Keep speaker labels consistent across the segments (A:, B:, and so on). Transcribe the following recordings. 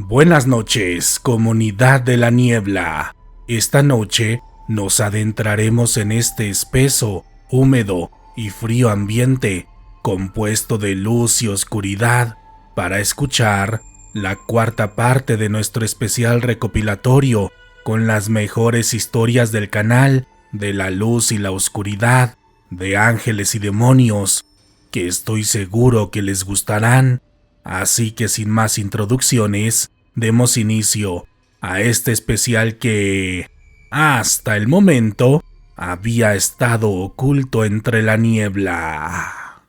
A: Buenas noches, comunidad de la niebla. Esta noche nos adentraremos en este espeso, húmedo y frío ambiente compuesto de luz y oscuridad para escuchar la cuarta parte de nuestro especial recopilatorio con las mejores historias del canal de la luz y la oscuridad, de ángeles y demonios, que estoy seguro que les gustarán. Así que sin más introducciones, demos inicio a este especial que, hasta el momento, había estado oculto entre la niebla.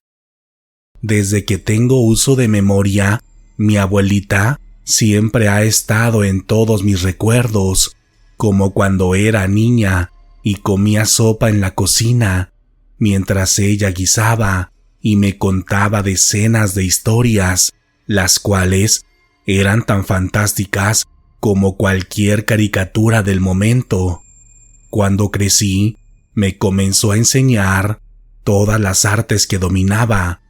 A: Desde que tengo uso de memoria, mi abuelita siempre ha estado en todos mis recuerdos, como cuando era niña y comía sopa en la cocina, mientras ella guisaba y me contaba decenas de historias, las cuales eran tan fantásticas como cualquier caricatura del momento. Cuando crecí, me comenzó a enseñar todas las artes que dominaba,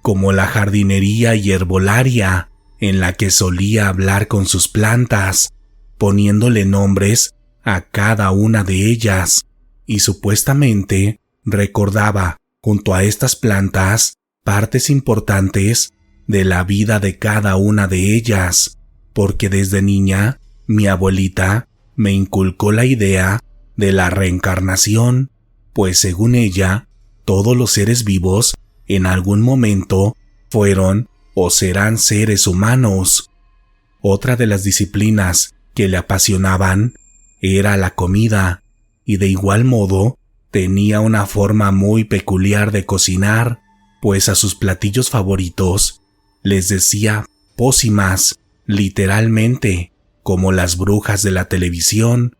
A: como la jardinería y herbolaria, en la que solía hablar con sus plantas, poniéndole nombres a cada una de ellas, y supuestamente recordaba junto a estas plantas partes importantes de la vida de cada una de ellas, porque desde niña mi abuelita me inculcó la idea de la reencarnación, pues según ella, todos los seres vivos en algún momento fueron o serán seres humanos. Otra de las disciplinas que le apasionaban era la comida, y de igual modo tenía una forma muy peculiar de cocinar, pues a sus platillos favoritos les decía pócimas, literalmente, como las brujas de la televisión,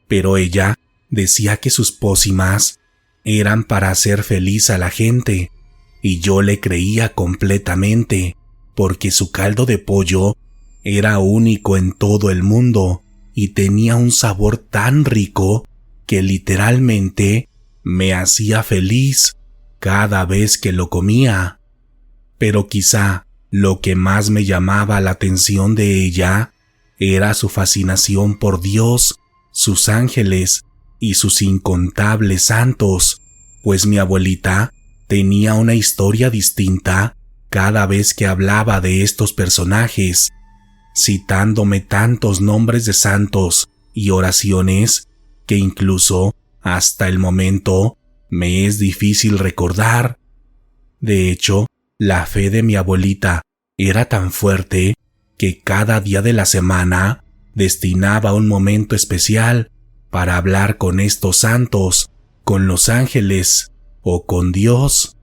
A: pero ella decía que sus pócimas eran para hacer feliz a la gente, y yo le creía completamente, porque su caldo de pollo era único en todo el mundo y tenía un sabor tan rico que literalmente me hacía feliz cada vez que lo comía. Pero quizá lo que más me llamaba la atención de ella era su fascinación por Dios, sus ángeles y sus incontables santos, pues mi abuelita tenía una historia distinta cada vez que hablaba de estos personajes, citándome tantos nombres de santos y oraciones que incluso hasta el momento me es difícil recordar. De hecho, la fe de mi abuelita era tan fuerte que cada día de la semana destinaba un momento especial para hablar con estos santos, con los ángeles o con Dios.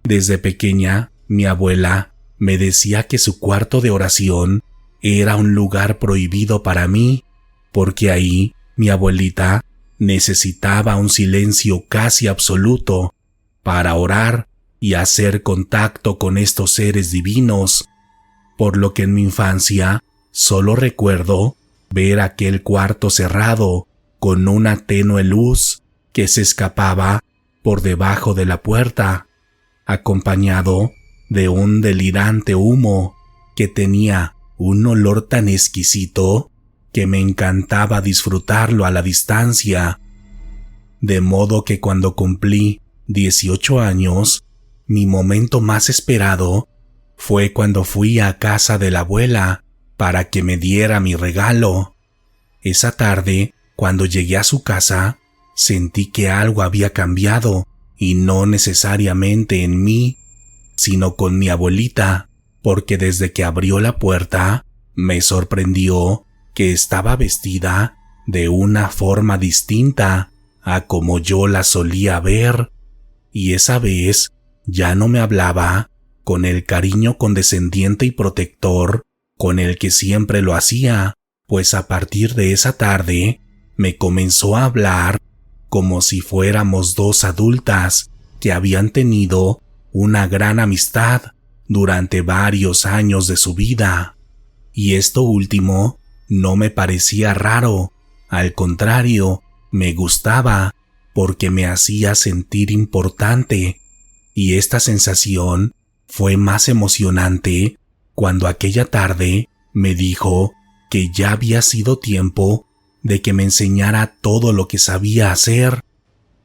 A: Desde pequeña, mi abuela me decía que su cuarto de oración era un lugar prohibido para mí, porque ahí mi abuelita necesitaba un silencio casi absoluto para orar y hacer contacto con estos seres divinos, por lo que en mi infancia solo recuerdo ver aquel cuarto cerrado con una tenue luz que se escapaba por debajo de la puerta, acompañado de un delirante humo que tenía un olor tan exquisito que me encantaba disfrutarlo a la distancia. De modo que cuando cumplí 18 años, mi momento más esperado fue cuando fui a casa de la abuela para que me diera mi regalo. Esa tarde, cuando llegué a su casa, sentí que algo había cambiado, y no necesariamente en mí, sino con mi abuelita, porque desde que abrió la puerta, me sorprendió que estaba vestida de una forma distinta a como yo la solía ver, y esa vez ya no me hablaba con el cariño condescendiente y protector con el que siempre lo hacía, pues a partir de esa tarde me comenzó a hablar como si fuéramos dos adultas que habían tenido una gran amistad durante varios años de su vida. Y esto último no me parecía raro, al contrario, me gustaba porque me hacía sentir importante, y esta sensación fue más emocionante cuando aquella tarde me dijo que ya había sido tiempo de que me enseñara todo lo que sabía hacer,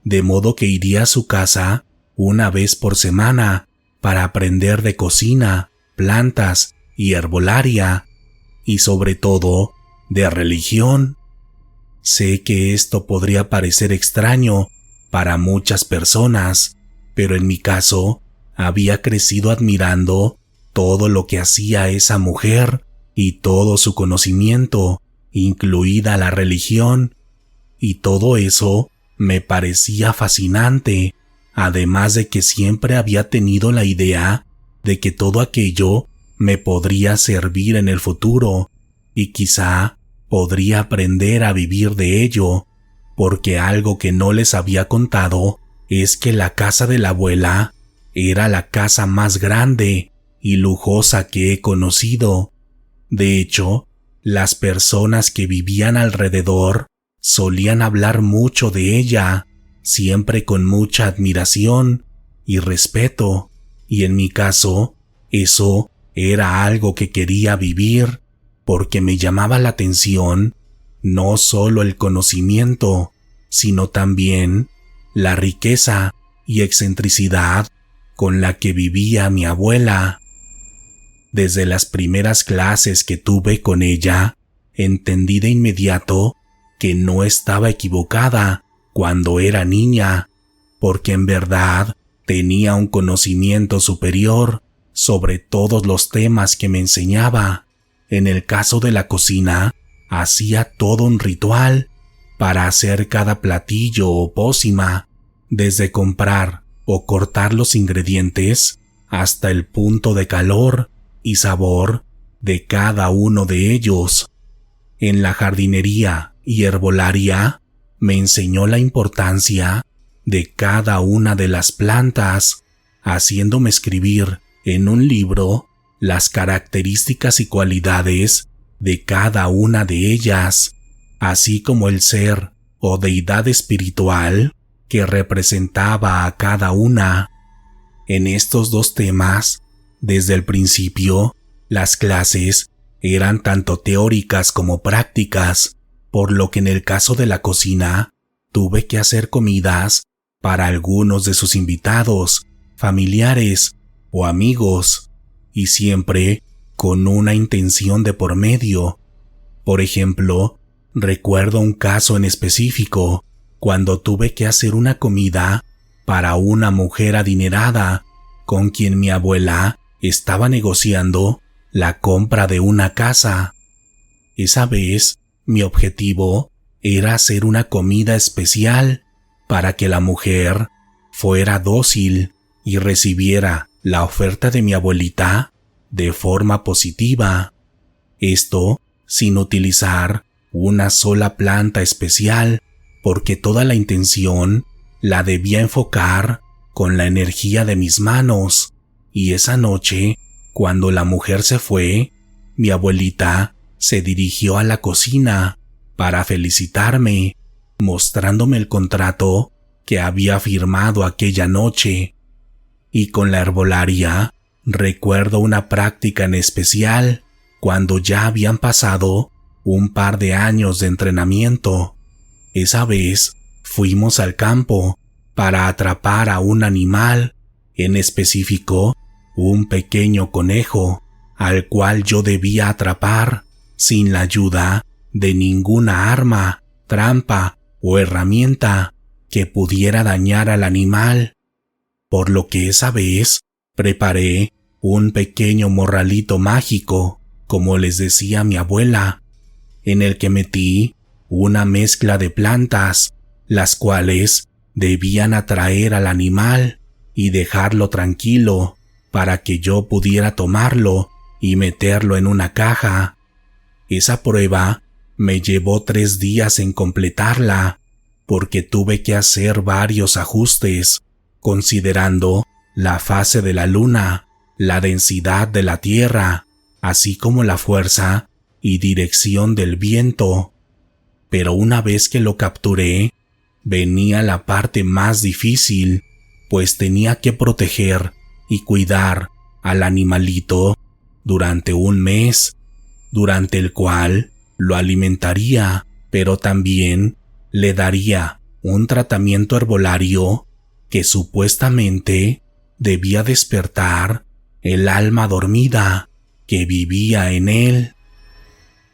A: de modo que iría a su casa una vez por semana para aprender de cocina, plantas y herbolaria, y sobre todo de religión. Sé que esto podría parecer extraño para muchas personas, pero en mi caso había crecido admirando todo lo que hacía esa mujer y todo su conocimiento, incluida la religión, y todo eso me parecía fascinante, además de que siempre había tenido la idea de que todo aquello me podría servir en el futuro, y quizá podría aprender a vivir de ello, porque algo que no les había contado es que la casa de la abuela era la casa más grande y lujosa que he conocido. De hecho, las personas que vivían alrededor solían hablar mucho de ella, siempre con mucha admiración y respeto, y en mi caso, eso era algo que quería vivir, porque me llamaba la atención no solo el conocimiento, sino también la riqueza y excentricidad con la que vivía mi abuela. Desde las primeras clases que tuve con ella, entendí de inmediato que no estaba equivocada cuando era niña, porque en verdad tenía un conocimiento superior sobre todos los temas que me enseñaba. En el caso de la cocina, hacía todo un ritual para hacer cada platillo o pócima, desde comprar o cortar los ingredientes hasta el punto de calor y sabor de cada uno de ellos. En la jardinería y herbolaria me enseñó la importancia de cada una de las plantas, haciéndome escribir en un libro las características y cualidades de cada una de ellas, así como el ser o deidad espiritual que representaba a cada una. En estos dos temas, desde el principio, las clases eran tanto teóricas como prácticas, por lo que en el caso de la cocina, tuve que hacer comidas para algunos de sus invitados, familiares o amigos, y siempre con una intención de por medio. Por ejemplo, recuerdo un caso en específico, cuando tuve que hacer una comida para una mujer adinerada, con quien mi abuela estaba negociando la compra de una casa. Esa vez, mi objetivo era hacer una comida especial para que la mujer fuera dócil y recibiera la oferta de mi abuelita de forma positiva. Esto sin utilizar una sola planta especial, porque toda la intención la debía enfocar con la energía de mis manos. Y esa noche, cuando la mujer se fue, mi abuelita se dirigió a la cocina para felicitarme, mostrándome el contrato que había firmado aquella noche. Y con la herbolaria, recuerdo una práctica en especial, cuando ya habían pasado un par de años de entrenamiento. Esa vez fuimos al campo para atrapar a un animal, en específico, un pequeño conejo, al cual yo debía atrapar sin la ayuda de ninguna arma, trampa o herramienta que pudiera dañar al animal. Por lo que esa vez preparé un pequeño morralito mágico, como les decía mi abuela, en el que metí una mezcla de plantas, las cuales debían atraer al animal y dejarlo tranquilo para que yo pudiera tomarlo y meterlo en una caja. Esa prueba me llevó 3 días en completarla, porque tuve que hacer varios ajustes, considerando la fase de la luna, la densidad de la tierra, así como la fuerza y dirección del viento. Pero una vez que lo capturé, venía la parte más difícil, pues tenía que proteger y cuidar al animalito durante un mes, durante el cual lo alimentaría, pero también le daría un tratamiento herbolario que supuestamente debía despertar el alma dormida que vivía en él.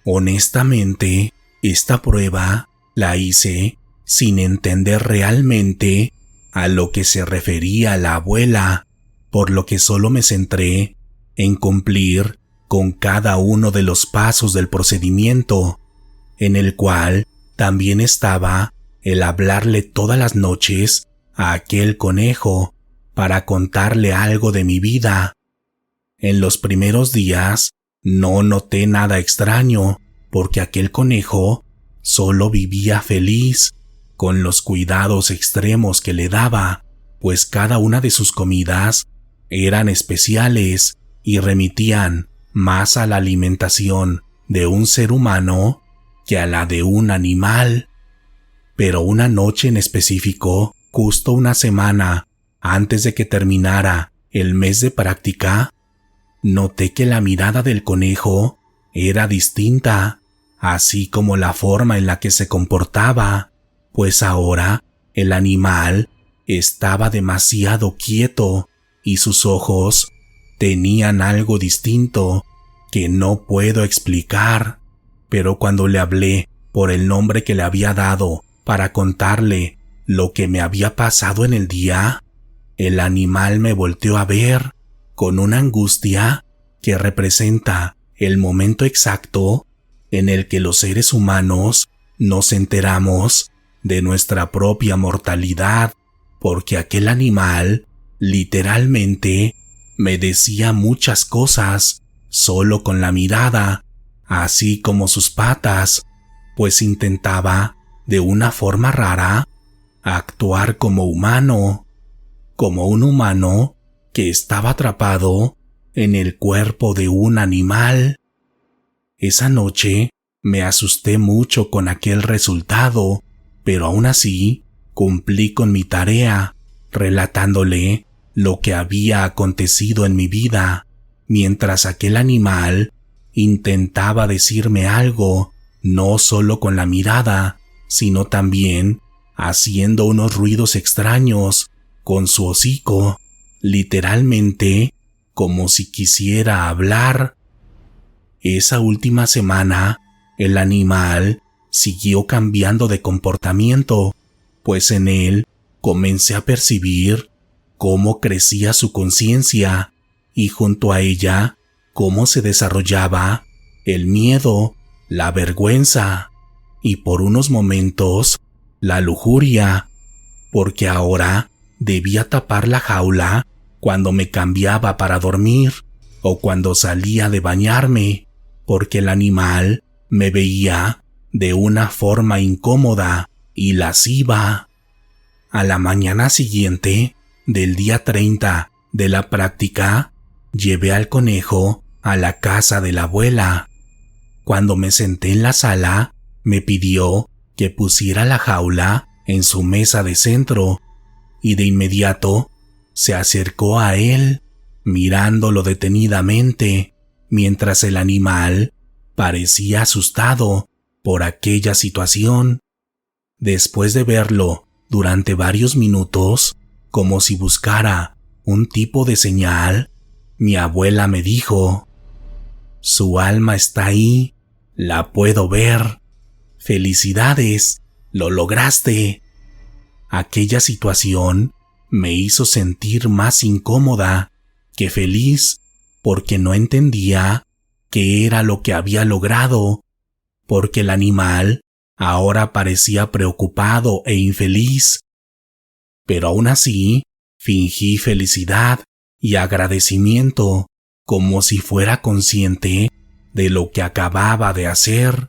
A: Honestamente, esta prueba la hice sin entender realmente a lo que se refería la abuela, por lo que solo me centré en cumplir con cada uno de los pasos del procedimiento, en el cual también estaba el hablarle todas las noches a aquel conejo para contarle algo de mi vida. En los primeros días no noté nada extraño, porque aquel conejo solo vivía feliz, con los cuidados extremos que le daba, pues cada una de sus comidas eran especiales y remitían más a la alimentación de un ser humano que a la de un animal. Pero una noche en específico, justo una semana antes de que terminara el mes de práctica, noté que la mirada del conejo era distinta, así como la forma en la que se comportaba, pues ahora el animal estaba demasiado quieto y sus ojos tenían algo distinto que no puedo explicar. Pero cuando le hablé por el nombre que le había dado para contarle lo que me había pasado en el día, el animal me volteó a ver con una angustia que representa el momento exacto en el que los seres humanos nos enteramos de nuestra propia mortalidad, porque aquel animal literalmente me decía muchas cosas solo con la mirada, así como sus patas, pues intentaba, de una forma rara, actuar como humano, como un humano que estaba atrapado en el cuerpo de un animal. Esa noche me asusté mucho con aquel resultado, pero aún así cumplí con mi tarea, relatándole lo que había acontecido en mi vida, mientras aquel animal intentaba decirme algo, no solo con la mirada, sino también haciendo unos ruidos extraños con su hocico, literalmente como si quisiera hablar. Esa última semana, el animal siguió cambiando de comportamiento, pues en él comencé a percibir cómo crecía su conciencia y junto a ella cómo se desarrollaba el miedo, la vergüenza y por unos momentos la lujuria, porque ahora debía tapar la jaula cuando me cambiaba para dormir o cuando salía de bañarme, porque el animal me veía de una forma incómoda y lasciva. A la mañana siguiente del día 30 de la práctica, llevé al conejo a la casa de la abuela. Cuando me senté en la sala, me pidió que pusiera la jaula en su mesa de centro y de inmediato se acercó a él, mirándolo detenidamente, mientras el animal parecía asustado por aquella situación. Después de verlo durante varios minutos, como si buscara un tipo de señal, mi abuela me dijo: «Su alma está ahí, la puedo ver. ¡Felicidades! ¡Lo lograste!». Aquella situación me hizo sentir más incómoda que feliz, porque no entendía qué era lo que había logrado, porque el animal ahora parecía preocupado e infeliz. Pero aún así, fingí felicidad y agradecimiento, como si fuera consciente de lo que acababa de hacer.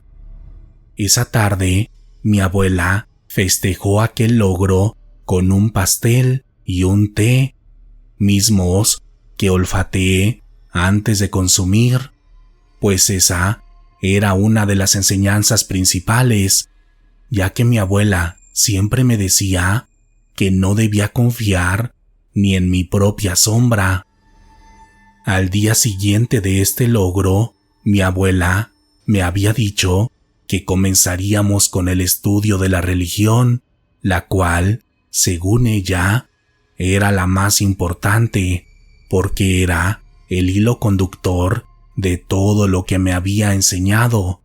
A: Esa tarde, mi abuela festejó aquel logro con un pastel y un té, mismos que olfateé antes de consumir, pues esa era una de las enseñanzas principales, ya que mi abuela siempre me decía que no debía confiar ni en mi propia sombra. Al día siguiente de este logro, mi abuela me había dicho que comenzaríamos con el estudio de la religión, la cual, según ella, era la más importante, porque era el hilo conductor de todo lo que me había enseñado,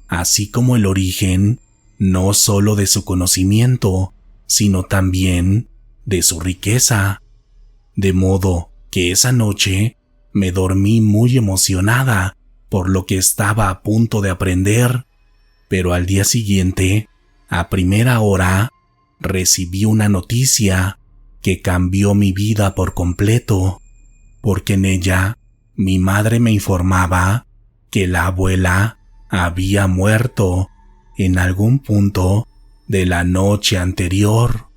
A: así como el origen no solo de su conocimiento, sino también de su riqueza. De modo que esa noche me dormí muy emocionada por lo que estaba a punto de aprender, pero al día siguiente, a primera hora, recibí una noticia que cambió mi vida por completo, porque en ella mi madre me informaba que la abuela había muerto en algún punto de la noche anterior.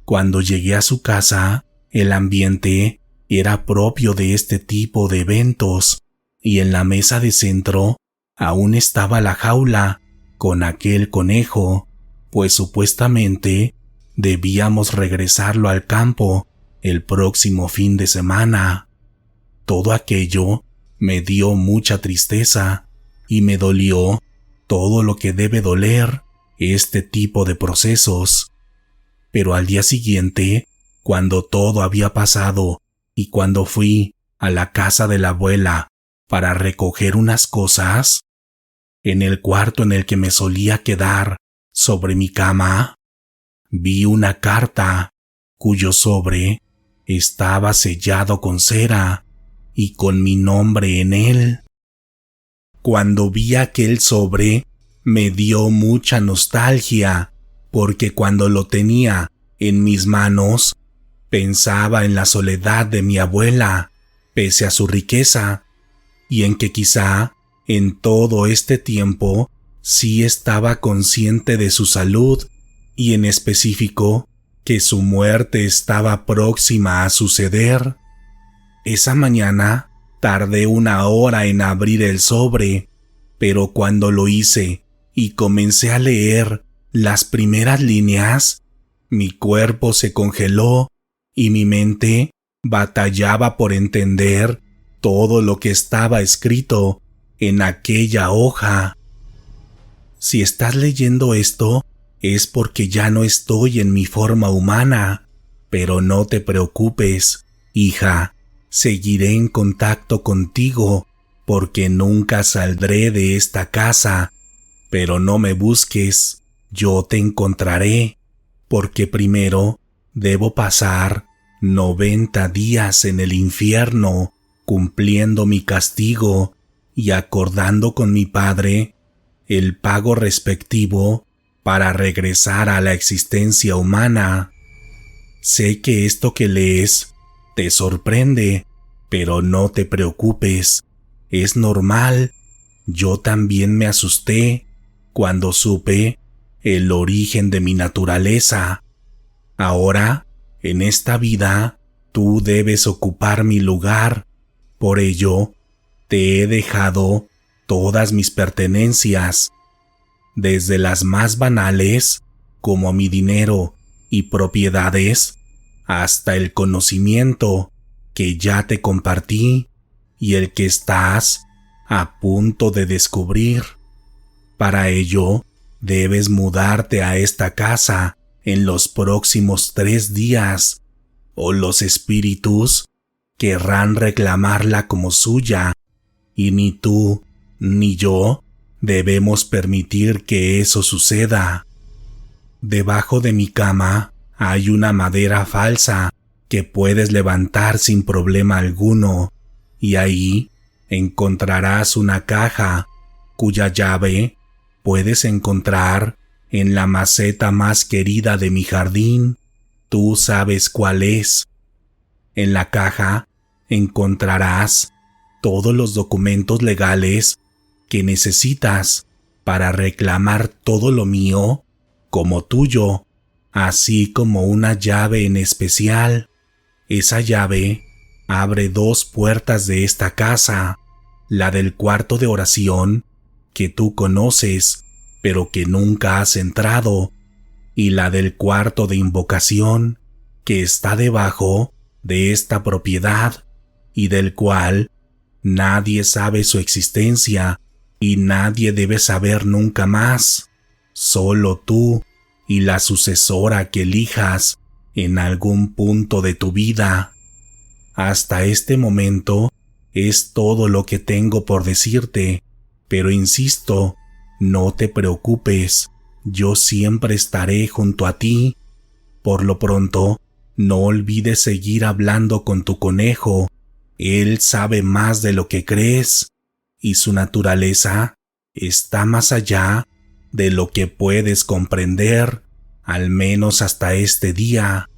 A: Cuando llegué a su casa, el ambiente era propio de este tipo de eventos, y en la mesa de centro aún estaba la jaula con aquel conejo, pues supuestamente debíamos regresarlo al campo el próximo fin de semana. Todo aquello me dio mucha tristeza y me dolió todo lo que debe doler este tipo de procesos. Pero al día siguiente, cuando todo había pasado y cuando fui a la casa de la abuela para recoger unas cosas, en el cuarto en el que me solía quedar sobre mi cama, vi una carta cuyo sobre estaba sellado con cera y con mi nombre en él. Cuando vi aquel sobre, me dio mucha nostalgia, porque cuando lo tenía en mis manos, pensaba en la soledad de mi abuela, pese a su riqueza, y en que quizá en todo este tiempo sí estaba consciente de su salud, y en específico que su muerte estaba próxima a suceder. Esa mañana tardé 1 hora en abrir el sobre, pero cuando lo hice y comencé a leer las primeras líneas, mi cuerpo se congeló y mi mente batallaba por entender todo lo que estaba escrito en aquella hoja. Si estás leyendo esto, es porque ya no estoy en mi forma humana, pero no te preocupes, hija, seguiré en contacto contigo, porque nunca saldré de esta casa, pero no me busques, yo te encontraré, porque primero debo pasar 90 días en el infierno, cumpliendo mi castigo y acordando con mi padre el pago respectivo para regresar a la existencia humana. Sé que esto que lees te sorprende, pero no te preocupes, es normal. Yo también me asusté cuando supe el origen de mi naturaleza. Ahora, en esta vida, tú debes ocupar mi lugar. Por ello, te he dejado todas mis pertenencias, desde las más banales, como mi dinero y propiedades, hasta el conocimiento que ya te compartí y el que estás a punto de descubrir. Para ello, debes mudarte a esta casa en los próximos 3 días, o los espíritus querrán reclamarla como suya, y ni tú ni yo debemos permitir que eso suceda. Debajo de mi cama hay una madera falsa que puedes levantar sin problema alguno, y ahí encontrarás una caja cuya llave puedes encontrar en la maceta más querida de mi jardín. Tú sabes cuál es. En la caja encontrarás todos los documentos legales que necesitas para reclamar todo lo mío como tuyo, así como una llave en especial. Esa llave abre 2 puertas de esta casa, la del cuarto de oración, que tú conoces, pero que nunca has entrado, y la del cuarto de invocación, que está debajo de esta propiedad, y del cual nadie sabe su existencia, y nadie debe saber nunca más, solo tú y la sucesora que elijas en algún punto de tu vida. Hasta este momento es todo lo que tengo por decirte, pero insisto, no te preocupes, yo siempre estaré junto a ti. Por lo pronto, no olvides seguir hablando con tu conejo. Él sabe más de lo que crees, y su naturaleza está más allá de lo que puedes comprender, al menos hasta este día.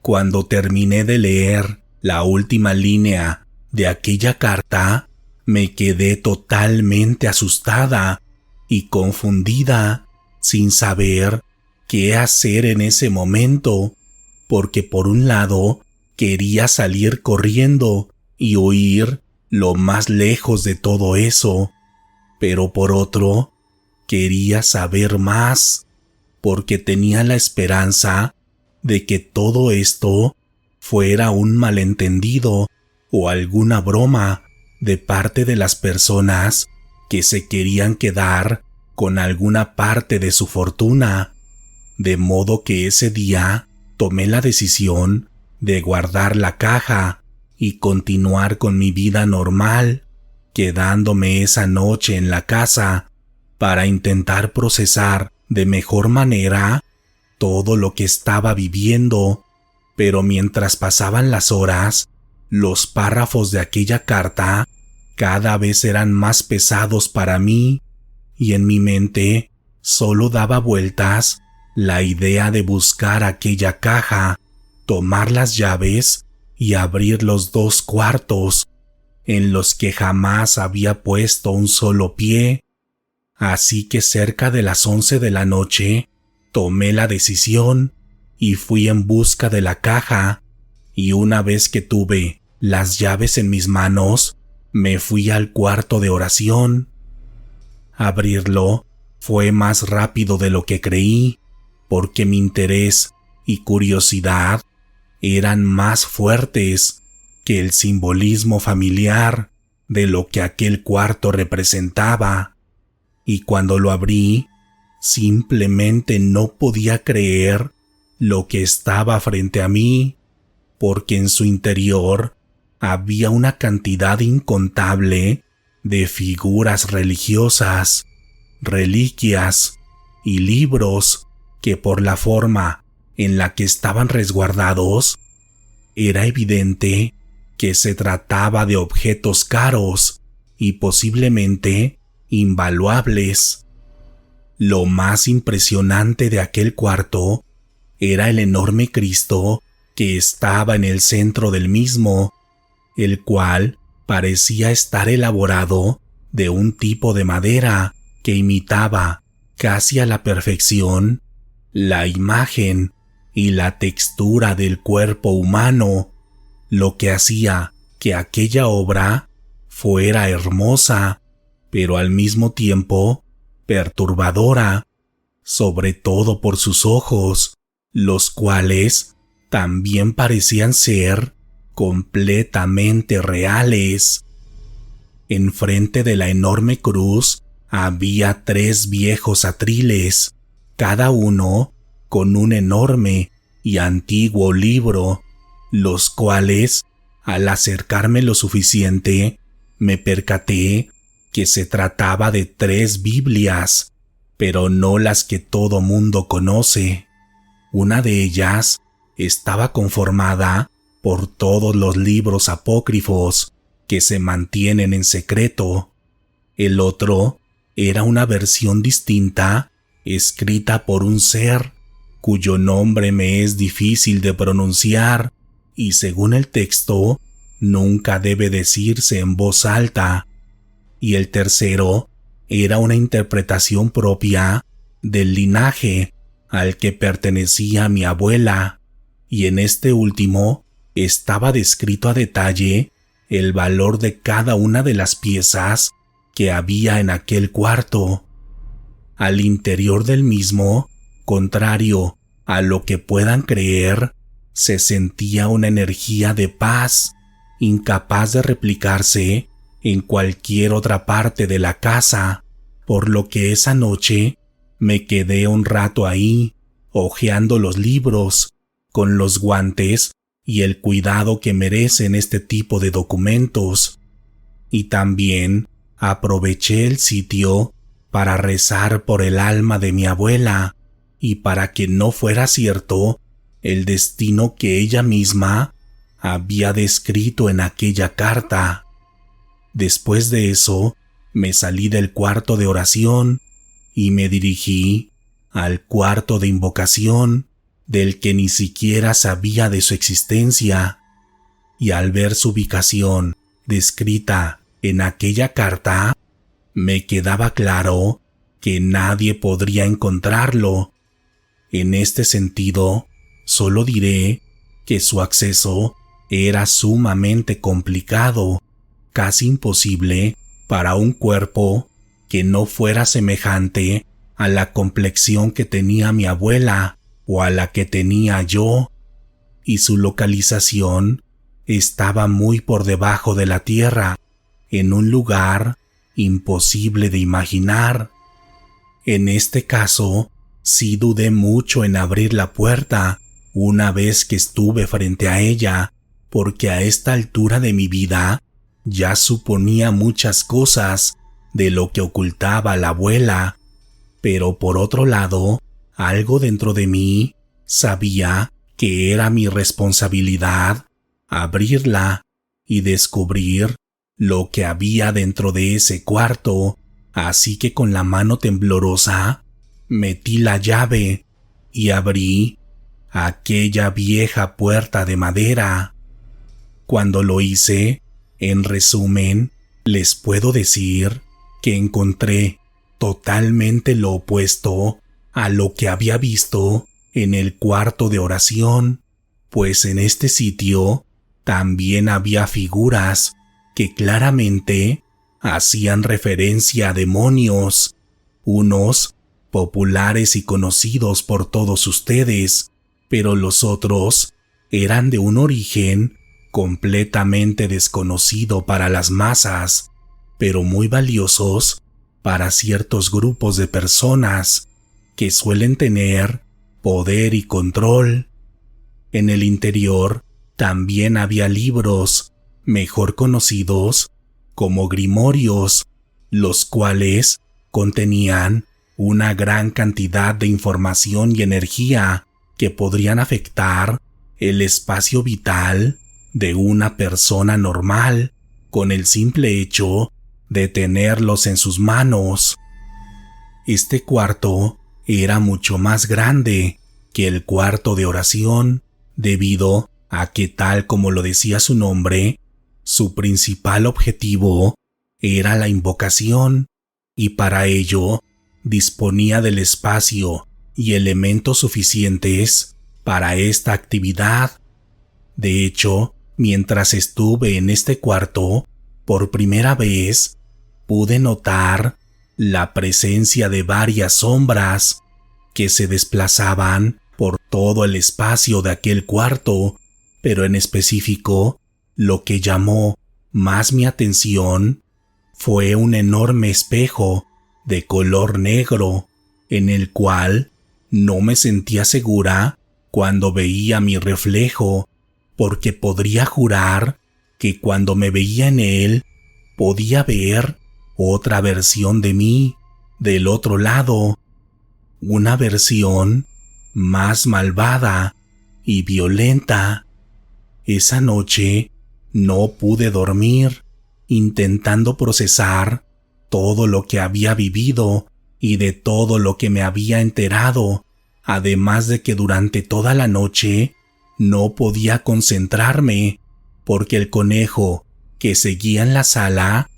A: Cuando terminé de leer la última línea de aquella carta, me quedé totalmente asustada y confundida, sin saber qué hacer en ese momento, porque por un lado quería salir corriendo y huir lo más lejos de todo eso, pero por otro quería saber más, porque tenía la esperanza de que todo esto fuera un malentendido o alguna broma de parte de las personas que se querían quedar con alguna parte de su fortuna, de modo que ese día tomé la decisión de guardar la caja y continuar con mi vida normal, quedándome esa noche en la casa para intentar procesar de mejor manera todo lo que estaba viviendo. Pero mientras pasaban las horas, los párrafos de aquella carta cada vez eran más pesados para mí, y en mi mente solo daba vueltas la idea de buscar aquella caja, tomar las llaves y abrir los 2 cuartos en los que jamás había puesto un solo pie. Así que cerca de las 11 de la noche tomé la decisión y fui en busca de la caja, y una vez que tuve las llaves en mis manos, me fui al cuarto de oración. Abrirlo fue más rápido de lo que creí, porque mi interés y curiosidad eran más fuertes que el simbolismo familiar de lo que aquel cuarto representaba, y cuando lo abrí, simplemente no podía creer lo que estaba frente a mí, porque en su interior había una cantidad incontable de figuras religiosas, reliquias y libros que, por la forma en la que estaban resguardados, era evidente que se trataba de objetos caros y posiblemente invaluables. Lo más impresionante de aquel cuarto era el enorme Cristo que estaba en el centro del mismo, el cual parecía estar elaborado de un tipo de madera que imitaba casi a la perfección la imagen y la textura del cuerpo humano, lo que hacía que aquella obra fuera hermosa, pero al mismo tiempo perturbadora, sobre todo por sus ojos, los cuales también parecían ser completamente reales. Enfrente de la enorme cruz había 3 viejos atriles, cada uno con un enorme y antiguo libro, los cuales, al acercarme lo suficiente, me percaté que se trataba de 3 Biblias, pero no las que todo mundo conoce. Una de ellas estaba conformada por todos los libros apócrifos que se mantienen en secreto. El otro era una versión distinta, escrita por un ser cuyo nombre me es difícil de pronunciar y, según el texto, nunca debe decirse en voz alta. Y el tercero era una interpretación propia del linaje al que pertenecía mi abuela, y en este último estaba descrito a detalle el valor de cada una de las piezas que había en aquel cuarto. Al interior del mismo, contrario a lo que puedan creer, se sentía una energía de paz, incapaz de replicarse en cualquier otra parte de la casa, por lo que esa noche me quedé un rato ahí, hojeando los libros, con los guantes y el cuidado que merecen este tipo de documentos. Y también aproveché el sitio para rezar por el alma de mi abuela y para que no fuera cierto el destino que ella misma había descrito en aquella carta. Después de eso, me salí del cuarto de oración y me dirigí al cuarto de invocación, del que ni siquiera sabía de su existencia, y al ver su ubicación descrita en aquella carta, me quedaba claro que nadie podría encontrarlo. En este sentido, solo diré que su acceso era sumamente complicado, casi imposible para un cuerpo que no fuera semejante a la complexión que tenía mi abuela o a la que tenía yo, y su localización estaba muy por debajo de la tierra, en un lugar imposible de imaginar. En este caso, sí dudé mucho en abrir la puerta una vez que estuve frente a ella, porque a esta altura de mi vida ya suponía muchas cosas de lo que ocultaba la abuela, pero por otro lado, algo dentro de mí sabía que era mi responsabilidad abrirla y descubrir lo que había dentro de ese cuarto, así que con la mano temblorosa metí la llave y abrí aquella vieja puerta de madera. Cuando lo hice, en resumen, les puedo decir que encontré totalmente lo opuesto a lo que había visto en el cuarto de oración, pues en este sitio también había figuras que claramente hacían referencia a demonios, unos populares y conocidos por todos ustedes, pero los otros eran de un origen completamente desconocido para las masas, pero muy valiosos para ciertos grupos de personas que suelen tener poder y control. En el interior también había libros, mejor conocidos como grimorios, los cuales contenían una gran cantidad de información y energía que podrían afectar el espacio vital de una persona normal con el simple hecho de tenerlos en sus manos. Este cuarto era mucho más grande que el cuarto de oración, debido a que, tal como lo decía su nombre, su principal objetivo era la invocación, y para ello disponía del espacio y elementos suficientes para esta actividad. De hecho, mientras estuve en este cuarto, por primera vez pude notar la presencia de varias sombras que se desplazaban por todo el espacio de aquel cuarto, pero en específico, lo que llamó más mi atención fue un enorme espejo de color negro, en el cual no me sentía segura cuando veía mi reflejo, porque podría jurar que cuando me veía en él podía ver otra versión de mí del otro lado, una versión más malvada y violenta. Esa noche no pude dormir, intentando procesar todo lo que había vivido y de todo lo que me había enterado, además de que durante toda la noche no podía concentrarme, porque el conejo que seguía en la sala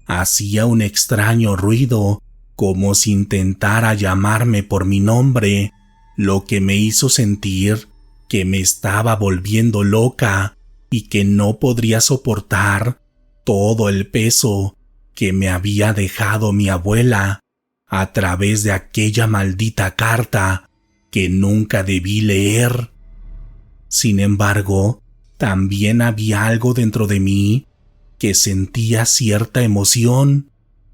A: hacía un extraño ruido, como si intentara llamarme por mi nombre, lo que me hizo sentir que me estaba volviendo loca y que no podría soportar todo el peso que me había dejado mi abuela a través de aquella maldita carta que nunca debí leer. Sin embargo, también había algo dentro de mí que sentía cierta emoción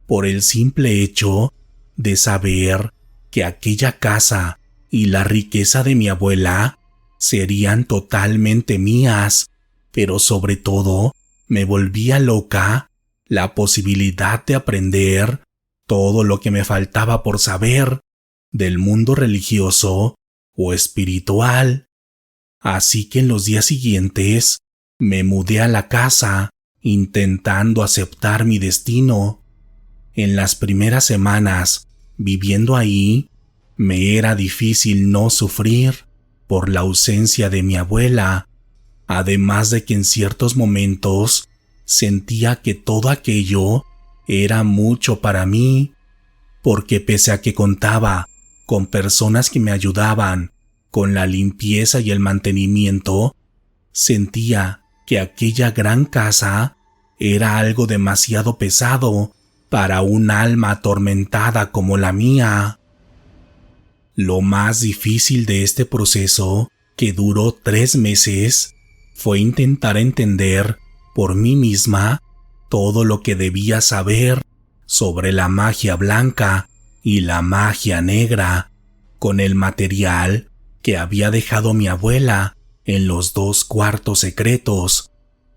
A: por el simple hecho de saber que aquella casa y la riqueza de mi abuela serían totalmente mías, pero sobre todo me volvía loca la posibilidad de aprender todo lo que me faltaba por saber del mundo religioso o espiritual. Así que en los días siguientes me mudé a la casa intentando aceptar mi destino. En las primeras semanas viviendo ahí, me era difícil no sufrir por la ausencia de mi abuela, además de que en ciertos momentos sentía que todo aquello era mucho para mí, porque pese a que contaba con personas que me ayudaban con la limpieza y el mantenimiento, sentía que aquella gran casa era algo demasiado pesado para un alma atormentada como la mía. Lo más difícil de este proceso, que duró 3 meses, fue intentar entender por mí misma todo lo que debía saber sobre la magia blanca y la magia negra, con el material que había dejado mi abuela en los 2 cuartos secretos,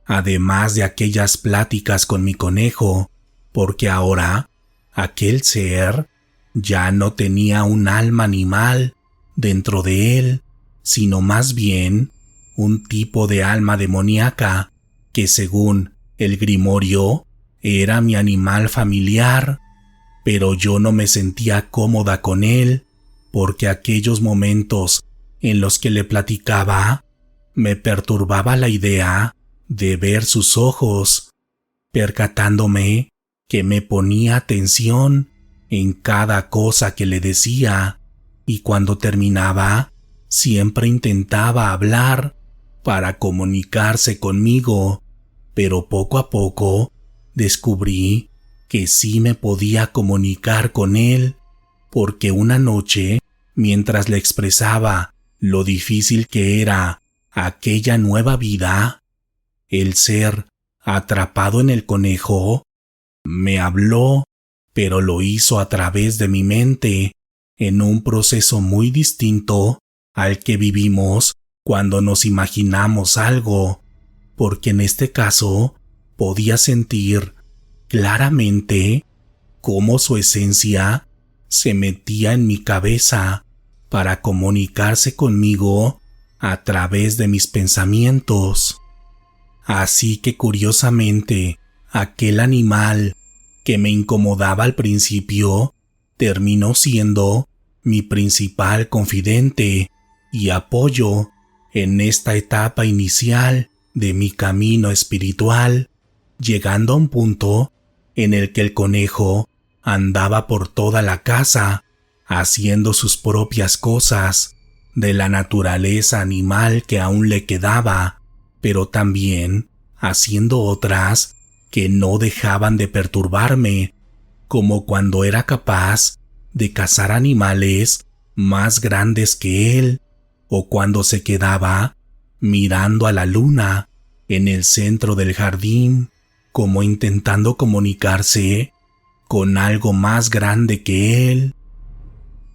A: además de aquellas pláticas con mi conejo, porque ahora aquel ser ya no tenía un alma animal dentro de él, sino más bien un tipo de alma demoníaca que, según el grimorio, era mi animal familiar, pero yo no me sentía cómoda con él, porque aquellos momentos en los que le platicaba me perturbaba la idea de ver sus ojos, percatándome que me ponía atención en cada cosa que le decía, y cuando terminaba siempre intentaba hablar para comunicarse conmigo, pero poco a poco descubrí que sí me podía comunicar con él, porque una noche, mientras le expresaba lo difícil que era aquella nueva vida, el ser atrapado en el conejo me habló, pero lo hizo a través de mi mente, en un proceso muy distinto al que vivimos cuando nos imaginamos algo, porque en este caso podía sentir claramente cómo su esencia se metía en mi cabeza para comunicarse conmigo a través de mis pensamientos. Así que curiosamente, aquel animal que me incomodaba al principio terminó siendo mi principal confidente y apoyo en esta etapa inicial de mi camino espiritual, llegando a un punto en el que el conejo andaba por toda la casa haciendo sus propias cosas de la naturaleza animal que aún le quedaba, pero también haciendo otras que no dejaban de perturbarme, como cuando era capaz de cazar animales más grandes que él, o cuando se quedaba mirando a la luna en el centro del jardín, como intentando comunicarse con algo más grande que él.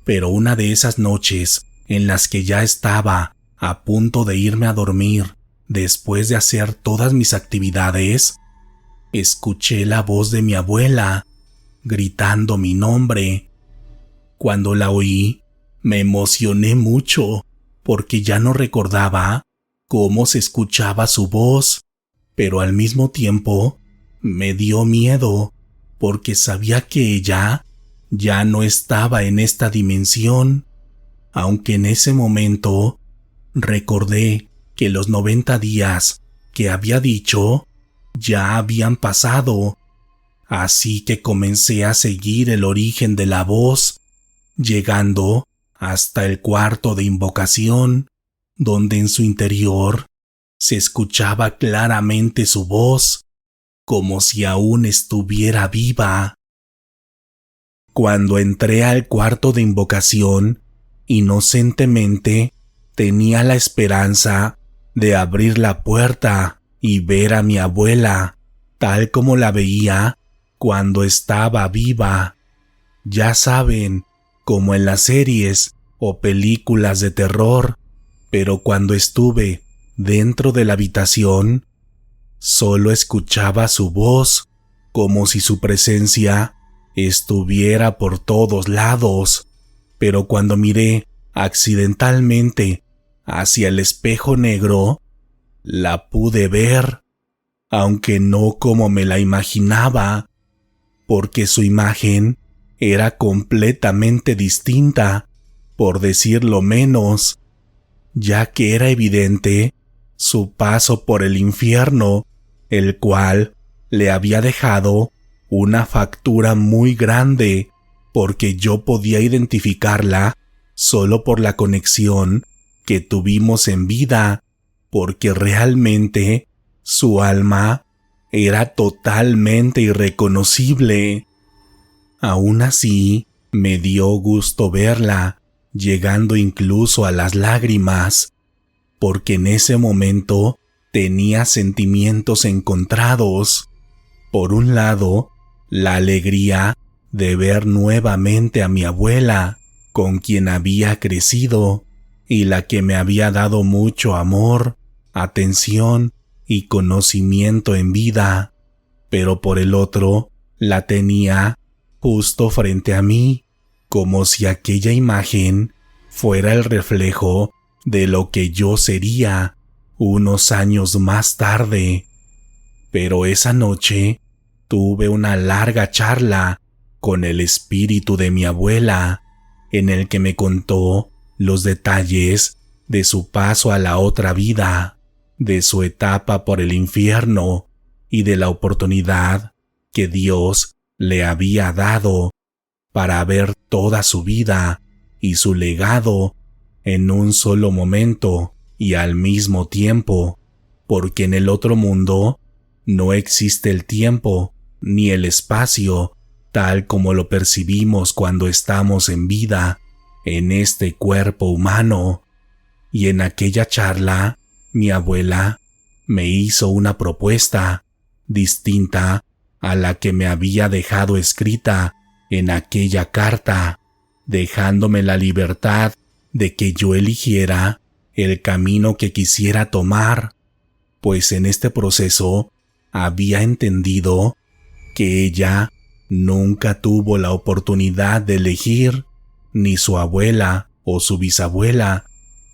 A: Pero una de esas noches en las que ya estaba a punto de irme a dormir después de hacer todas mis actividades, escuché la voz de mi abuela gritando mi nombre. Cuando la oí, me emocioné mucho porque ya no recordaba cómo se escuchaba su voz, pero al mismo tiempo me dio miedo porque sabía que ella ya no estaba en esta dimensión, aunque en ese momento recordé que los 90 días que había dicho ya habían pasado, así que comencé a seguir el origen de la voz, llegando hasta el cuarto de invocación, donde en su interior se escuchaba claramente su voz, como si aún estuviera viva. Cuando entré al cuarto de invocación, inocentemente tenía la esperanza de abrir la puerta y ver a mi abuela, tal como la veía cuando estaba viva. Ya saben, como en las series o películas de terror, pero cuando estuve dentro de la habitación, solo escuchaba su voz, como si su presencia estuviera por todos lados. Pero cuando miré accidentalmente hacia el espejo negro, la pude ver, aunque no como me la imaginaba, porque su imagen era completamente distinta, por decirlo menos, ya que era evidente su paso por el infierno, el cual le había dejado una factura muy grande, porque yo podía identificarla solo por la conexión que tuvimos en vida, porque realmente su alma era totalmente irreconocible. Aún así, me dio gusto verla, llegando incluso a las lágrimas, porque en ese momento tenía sentimientos encontrados. Por un lado, la alegría de ver nuevamente a mi abuela, con quien había crecido, y la que me había dado mucho amor, atención y conocimiento en vida, pero por el otro, la tenía justo frente a mí, como si aquella imagen fuera el reflejo de lo que yo sería unos años más tarde. Pero esa noche tuve una larga charla con el espíritu de mi abuela, en el que me contó los detalles de su paso a la otra vida, de su etapa por el infierno y de la oportunidad que Dios le había dado para ver toda su vida y su legado en un solo momento y al mismo tiempo, porque en el otro mundo no existe el tiempo ni el espacio tal como lo percibimos cuando estamos en vida en este cuerpo humano. Y en aquella charla, mi abuela me hizo una propuesta distinta a la que me había dejado escrita en aquella carta, dejándome la libertad de que yo eligiera el camino que quisiera tomar, pues en este proceso había entendido que ella nunca tuvo la oportunidad de elegir, ni su abuela o su bisabuela,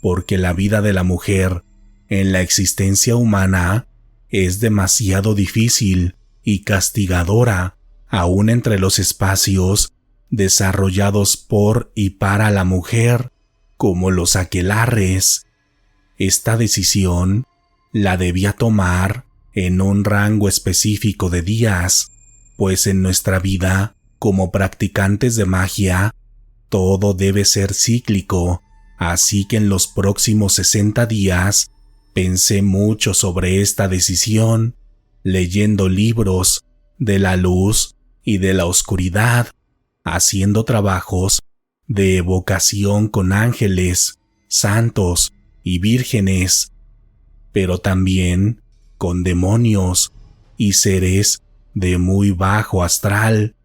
A: porque la vida de la mujer en la existencia humana es demasiado difícil y castigadora, aún entre los espacios desarrollados por y para la mujer, como los aquelarres. Esta decisión la debía tomar en un rango específico de días, pues en nuestra vida, como practicantes de magia, todo debe ser cíclico, así que en los próximos 60 días pensé mucho sobre esta decisión, leyendo libros de la luz y de la oscuridad, haciendo trabajos de evocación con ángeles, santos y vírgenes, pero también con demonios y seres de muy bajo astral.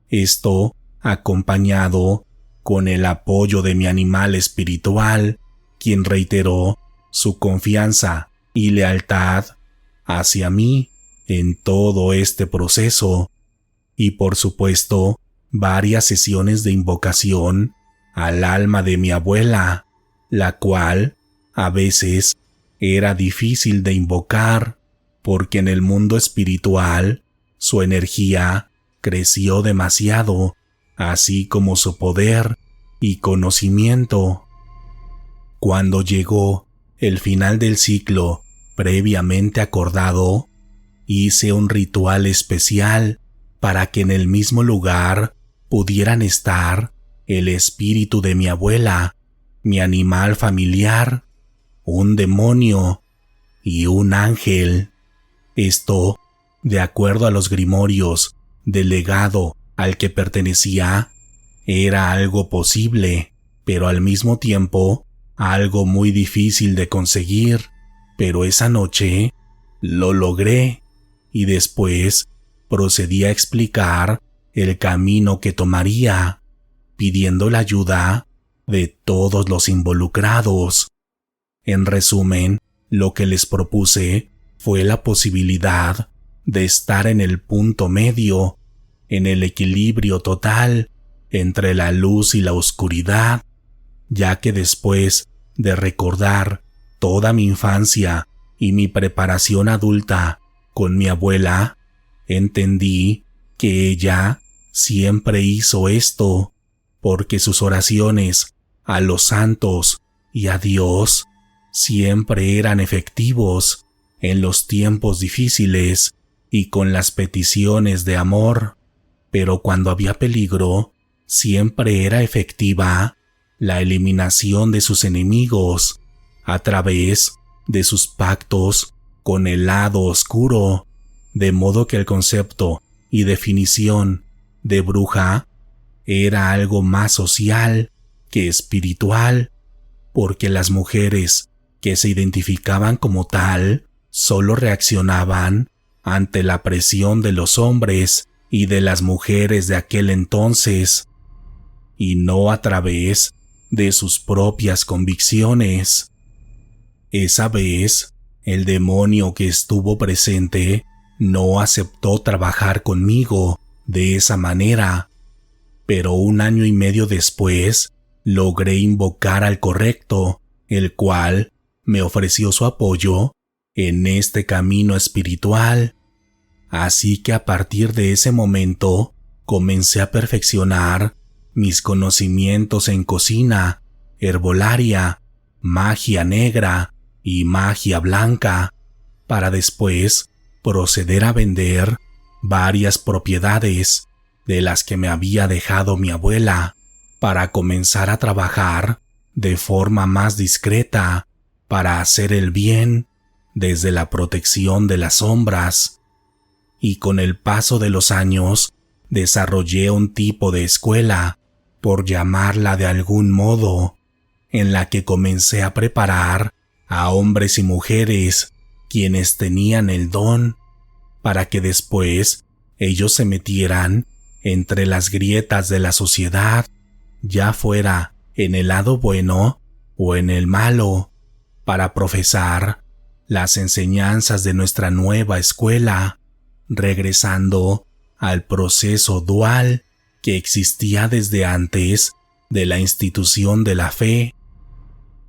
A: Esto acompañado con el apoyo de mi animal espiritual, quien reiteró su confianza y lealtad hacia mí en todo este proceso, y por supuesto varias sesiones de invocación al alma de mi abuela, la cual a veces era difícil de invocar, porque en el mundo espiritual su energía creció demasiado, así como su poder y conocimiento. Cuando llegó el final del ciclo previamente acordado, hice un ritual especial para que en el mismo lugar pudieran estar el espíritu de mi abuela, mi animal familiar, un demonio y un ángel. Esto, de acuerdo a los grimorios del legado al que pertenecía, era algo posible, pero al mismo tiempo algo muy difícil de conseguir. Pero esa noche lo logré, y después procedí a explicar el camino que tomaría, pidiendo la ayuda de todos los involucrados. En resumen, lo que les propuse fue la posibilidad de estar en el punto medio, en el equilibrio total entre la luz y la oscuridad, ya que después de recordar toda mi infancia y mi preparación adulta con mi abuela, entendí que ella siempre hizo esto porque sus oraciones a los santos y a Dios siempre eran efectivos en los tiempos difíciles y con las peticiones de amor, pero cuando había peligro, siempre era efectiva la eliminación de sus enemigos a través de sus pactos con el lado oscuro, de modo que el concepto y definición de bruja era algo más social que espiritual, porque las mujeres que se identificaban como tal solo reaccionaban ante la presión de los hombres y de las mujeres de aquel entonces, y no a través de sus propias convicciones. Esa vez, el demonio que estuvo presente no aceptó trabajar conmigo de esa manera, pero 1 año y medio después logré invocar al correcto, el cual me ofreció su apoyo en este camino espiritual. Así que a partir de ese momento comencé a perfeccionar mis conocimientos en cocina, herbolaria, magia negra y magia blanca, para después proceder a vender varias propiedades de las que me había dejado mi abuela, para comenzar a trabajar de forma más discreta para hacer el bien desde la protección de las sombras. Y con el paso de los años desarrollé un tipo de escuela, por llamarla de algún modo, en la que comencé a preparar a hombres y mujeres quienes tenían el don, para que después ellos se metieran entre las grietas de la sociedad, ya fuera en el lado bueno o en el malo, para profesar las enseñanzas de nuestra nueva escuela, regresando al proceso dual que existía desde antes de la institución de la fe.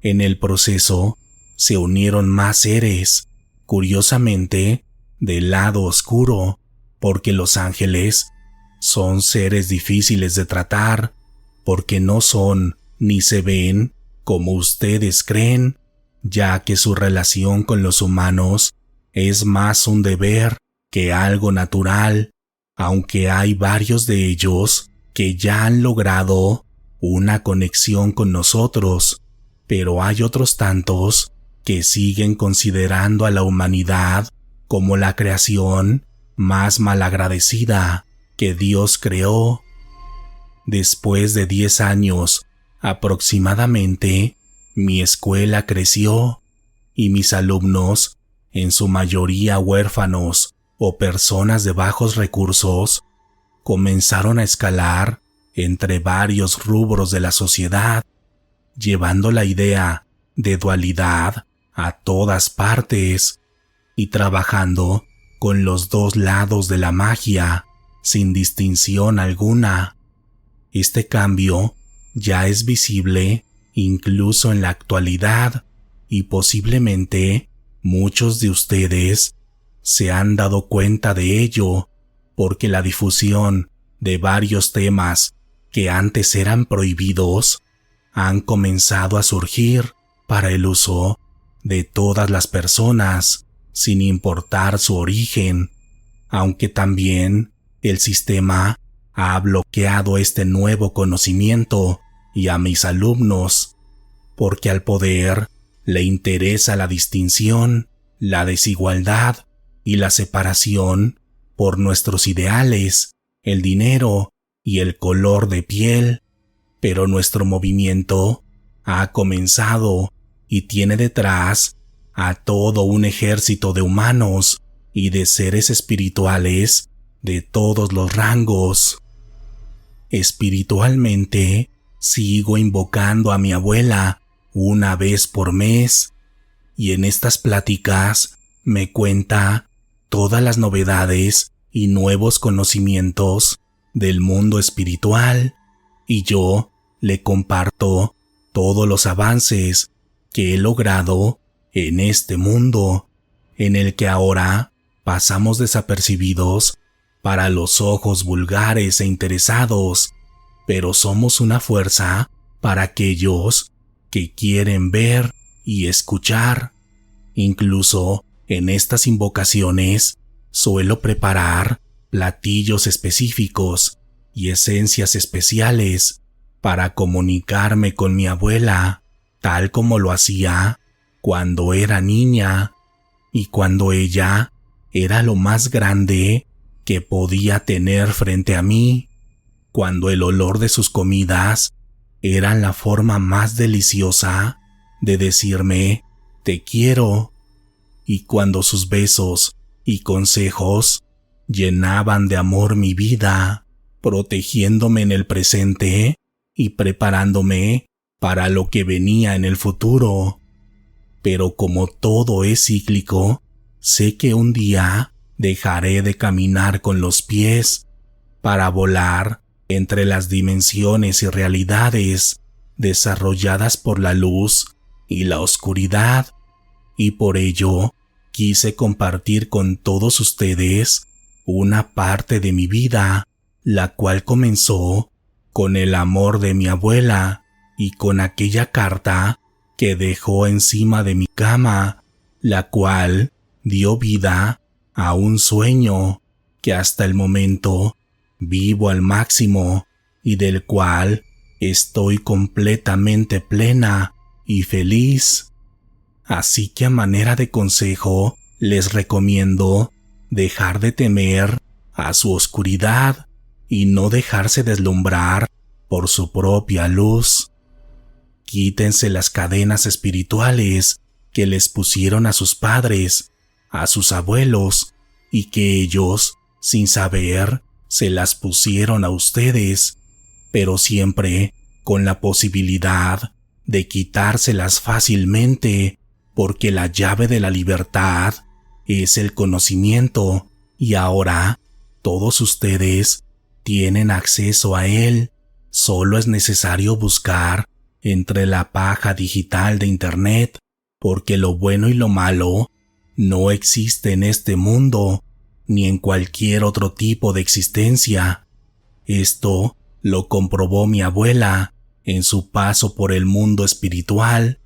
A: En el proceso se unieron más seres, curiosamente, del lado oscuro, porque los ángeles son seres difíciles de tratar, porque no son ni se ven como ustedes creen, ya que su relación con los humanos es más un deber que algo natural, aunque hay varios de ellos que ya han logrado una conexión con nosotros, pero hay otros tantos que siguen considerando a la humanidad como la creación más malagradecida que Dios creó. Después de 10 años aproximadamente, mi escuela creció y mis alumnos, en su mayoría huérfanos o personas de bajos recursos, comenzaron a escalar entre varios rubros de la sociedad, llevando la idea de dualidad a todas partes y trabajando con los dos lados de la magia sin distinción alguna. Este cambio ya es visible incluso en la actualidad y posiblemente muchos de ustedes se han dado cuenta de ello porque la difusión de varios temas que antes eran prohibidos han comenzado a surgir para el uso de todas las personas sin importar su origen, aunque también el sistema ha bloqueado este nuevo conocimiento y a mis alumnos, porque al poder le interesa la distinción, la desigualdad y la separación por nuestros ideales, el dinero y el color de piel, pero nuestro movimiento ha comenzado y tiene detrás a todo un ejército de humanos y de seres espirituales de todos los rangos. Espiritualmente, sigo invocando a mi abuela una vez por mes, y en estas pláticas me cuenta todas las novedades y nuevos conocimientos del mundo espiritual, y yo le comparto todos los avances que he logrado en este mundo, en el que ahora pasamos desapercibidos para los ojos vulgares e interesados, pero somos una fuerza para aquellos que quieren ver y escuchar. Incluso en estas invocaciones suelo preparar platillos específicos y esencias especiales para comunicarme con mi abuela, tal como lo hacía cuando era niña y cuando ella era lo más grande que podía tener frente a mí, cuando el olor de sus comidas era la forma más deliciosa de decirme te quiero, y cuando sus besos y consejos llenaban de amor mi vida, protegiéndome en el presente y preparándome para lo que venía en el futuro. Pero como todo es cíclico, sé que un día dejaré de caminar con los pies para volar entre las dimensiones y realidades desarrolladas por la luz y la oscuridad, y por ello quise compartir con todos ustedes una parte de mi vida, la cual comenzó con el amor de mi abuela y con aquella carta que dejó encima de mi cama, la cual dio vida a un sueño que hasta el momento vivo al máximo y del cual estoy completamente plena y feliz. Así que a manera de consejo les recomiendo dejar de temer a su oscuridad y no dejarse deslumbrar por su propia luz. Quítense las cadenas espirituales que les pusieron a sus padres, a sus abuelos, y que ellos, sin saber, se las pusieron a ustedes, pero siempre con la posibilidad de quitárselas fácilmente, porque la llave de la libertad es el conocimiento, y ahora todos ustedes tienen acceso a él. Solo es necesario buscar entre la paja digital de Internet, porque lo bueno y lo malo no existe en este mundo, ni en cualquier otro tipo de existencia. Esto lo comprobó mi abuela en su paso por el mundo espiritual,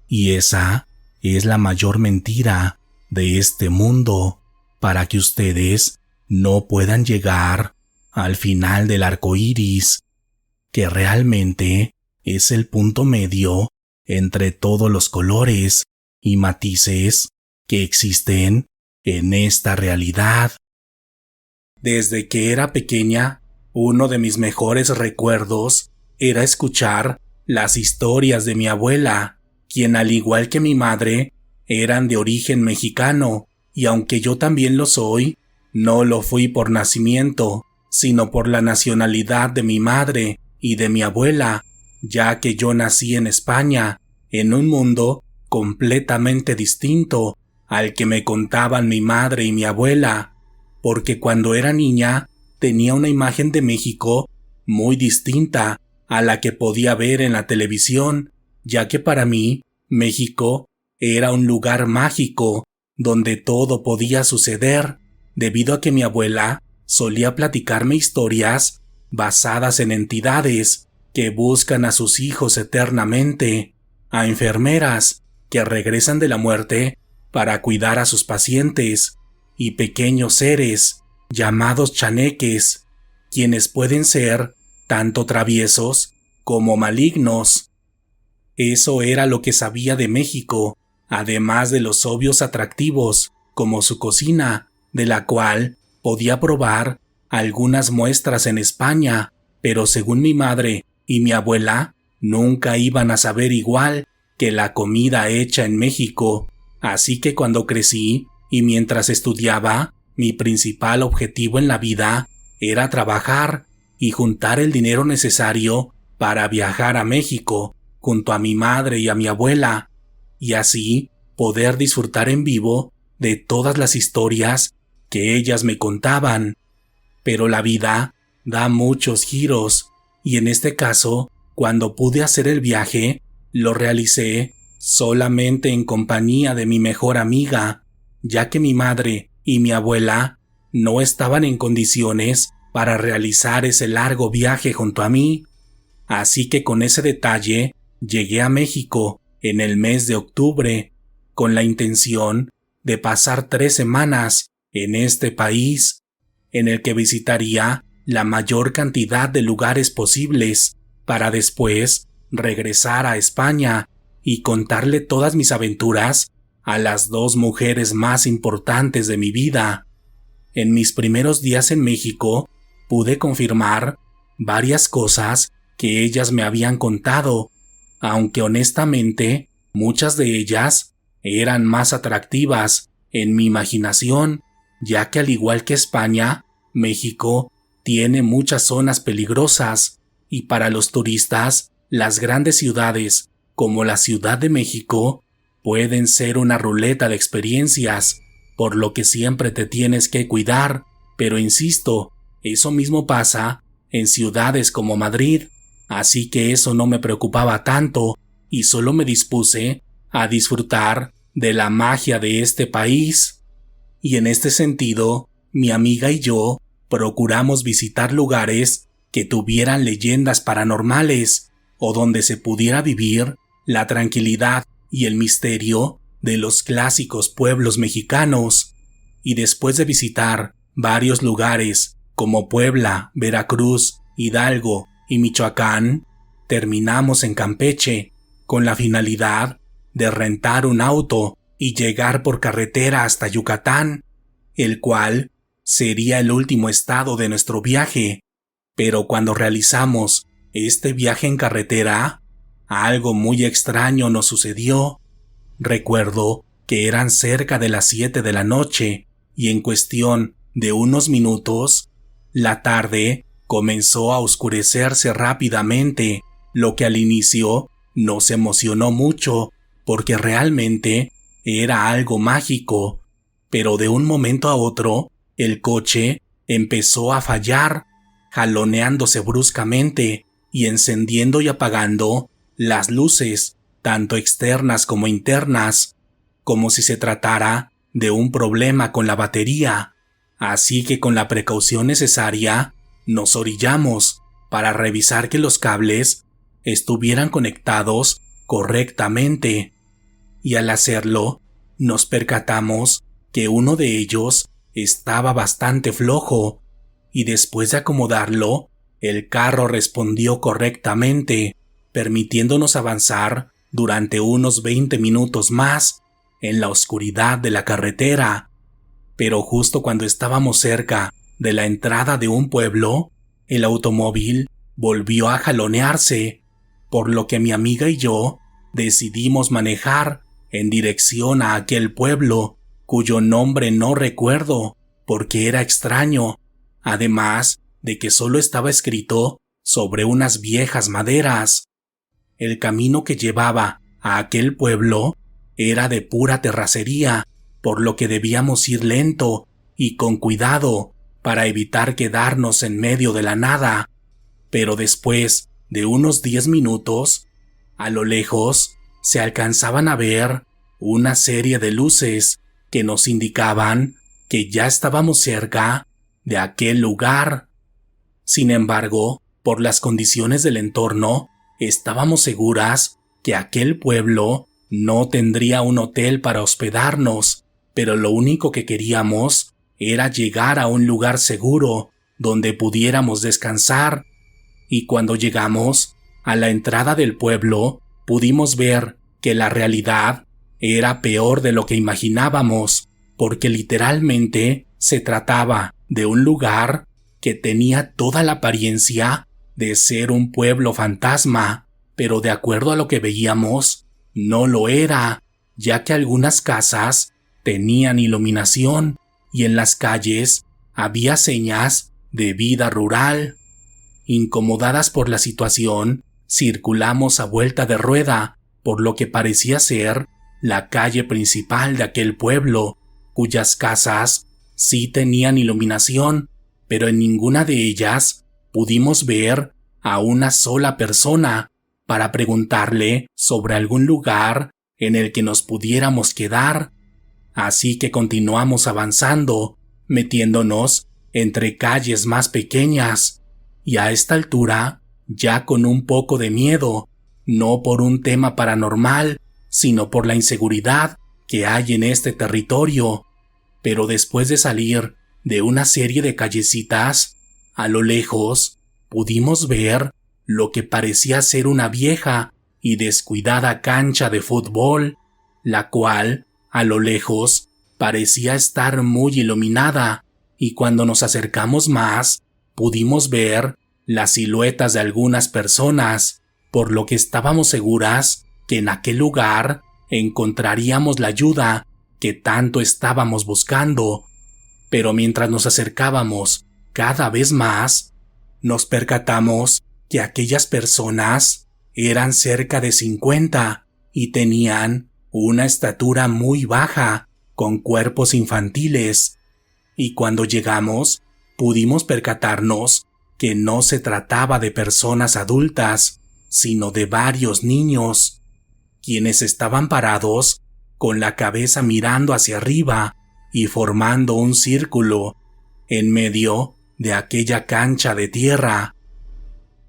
A: y esa es la mayor mentira de este mundo, para que ustedes no puedan llegar al final del arco iris, que realmente es el punto medio entre todos los colores y matices que existen en esta realidad. Desde que era pequeña, uno de mis mejores recuerdos era escuchar las historias de mi abuela, quien al igual que mi madre, eran de origen mexicano, y aunque yo también lo soy, no lo fui por nacimiento, sino por la nacionalidad de mi madre y de mi abuela, ya que yo nací en España, en un mundo completamente distinto al que me contaban mi madre y mi abuela, porque cuando era niña tenía una imagen de México muy distinta a la que podía ver en la televisión, ya que para mí México era un lugar mágico donde todo podía suceder, debido a que mi abuela solía platicarme historias basadas en entidades que buscan a sus hijos eternamente, a enfermeras que regresan de la muerte para cuidar a sus pacientes, y pequeños seres llamados chaneques, quienes pueden ser tanto traviesos como malignos. Eso era lo que sabía de México, además de los obvios atractivos, como su cocina, de la cual podía probar algunas muestras en España, pero según mi madre y mi abuela, nunca iban a saber igual que la comida hecha en México. Así que cuando crecí y mientras estudiaba, mi principal objetivo en la vida era trabajar y juntar el dinero necesario para viajar a México junto a mi madre y a mi abuela, y así poder disfrutar en vivo de todas las historias que ellas me contaban. Pero la vida da muchos giros, y en este caso, cuando pude hacer el viaje, lo realicé solamente en compañía de mi mejor amiga, ya que mi madre y mi abuela no estaban en condiciones para realizar ese largo viaje junto a mí. Así que con ese detalle llegué a México en el mes de octubre, con la intención de pasar 3 semanas en este país, en el que visitaría la mayor cantidad de lugares posibles, para después regresar a España y contarle todas mis aventuras a las 2 mujeres más importantes de mi vida. En mis primeros días en México pude confirmar varias cosas que ellas me habían contado, aunque honestamente muchas de ellas eran más atractivas en mi imaginación, ya que al igual que España, México tiene muchas zonas peligrosas, y para los turistas, las grandes ciudades, como la Ciudad de México, pueden ser una ruleta de experiencias, por lo que siempre te tienes que cuidar, pero insisto, eso mismo pasa en ciudades como Madrid, así que eso no me preocupaba tanto, y solo me dispuse a disfrutar de la magia de este país. Y en este sentido, mi amiga y yo procuramos visitar lugares que tuvieran leyendas paranormales o donde se pudiera vivir la tranquilidad y el misterio de los clásicos pueblos mexicanos. Y después de visitar varios lugares como Puebla, Veracruz, Hidalgo y Michoacán, terminamos en Campeche con la finalidad de rentar un auto y llegar por carretera hasta Yucatán, el cual sería el último estado de nuestro viaje. Pero cuando realizamos este viaje en carretera, algo muy extraño nos sucedió. Recuerdo que eran cerca de las 7 de la noche y en cuestión de unos minutos, la tarde comenzó a oscurecerse rápidamente, lo que al inicio nos emocionó mucho porque realmente era algo mágico, pero de un momento a otro el coche empezó a fallar, jaloneándose bruscamente y encendiendo y apagando las luces, tanto externas como internas, como si se tratara de un problema con la batería. Así que con la precaución necesaria, nos orillamos para revisar que los cables estuvieran conectados correctamente. Y al hacerlo, nos percatamos que uno de ellos estaba bastante flojo, y después de acomodarlo, el carro respondió correctamente, permitiéndonos avanzar durante unos 20 minutos más en la oscuridad de la carretera. Pero justo cuando estábamos cerca de la entrada de un pueblo, el automóvil volvió a jalonearse, por lo que mi amiga y yo decidimos manejar en dirección a aquel pueblo, cuyo nombre no recuerdo porque era extraño, además de que solo estaba escrito sobre unas viejas maderas. El camino que llevaba a aquel pueblo era de pura terracería, por lo que debíamos ir lento y con cuidado para evitar quedarnos en medio de la nada. Pero después de unos 10 minutos, a lo lejos se alcanzaban a ver una serie de luces que nos indicaban que ya estábamos cerca de aquel lugar. Sin embargo, por las condiciones del entorno, estábamos seguras que aquel pueblo no tendría un hotel para hospedarnos, pero lo único que queríamos era llegar a un lugar seguro donde pudiéramos descansar. Y cuando llegamos a la entrada del pueblo, pudimos ver que la realidad era peor de lo que imaginábamos, porque literalmente se trataba de un lugar que tenía toda la apariencia de ser un pueblo fantasma, pero de acuerdo a lo que veíamos, no lo era, ya que algunas casas tenían iluminación y en las calles había señas de vida rural. Incomodadas por la situación, circulamos a vuelta de rueda por lo que parecía ser la calle principal de aquel pueblo, cuyas casas sí tenían iluminación, pero en ninguna de ellas pudimos ver a una sola persona para preguntarle sobre algún lugar en el que nos pudiéramos quedar. Así que continuamos avanzando, metiéndonos entre calles más pequeñas, y a esta altura, ya con un poco de miedo, no por un tema paranormal, sino por la inseguridad que hay en este territorio. Pero después de salir de una serie de callecitas, a lo lejos pudimos ver lo que parecía ser una vieja y descuidada cancha de fútbol, la cual, a lo lejos, parecía estar muy iluminada, y cuando nos acercamos más, pudimos ver las siluetas de algunas personas, por lo que estábamos seguras que en aquel lugar encontraríamos la ayuda que tanto estábamos buscando. Pero mientras nos acercábamos cada vez más, nos percatamos que aquellas personas eran cerca de 50 y tenían una estatura muy baja, con cuerpos infantiles. Y cuando llegamos, pudimos percatarnos que no se trataba de personas adultas, sino de varios niños, quienes estaban parados con la cabeza mirando hacia arriba y formando un círculo en medio de aquella cancha de tierra.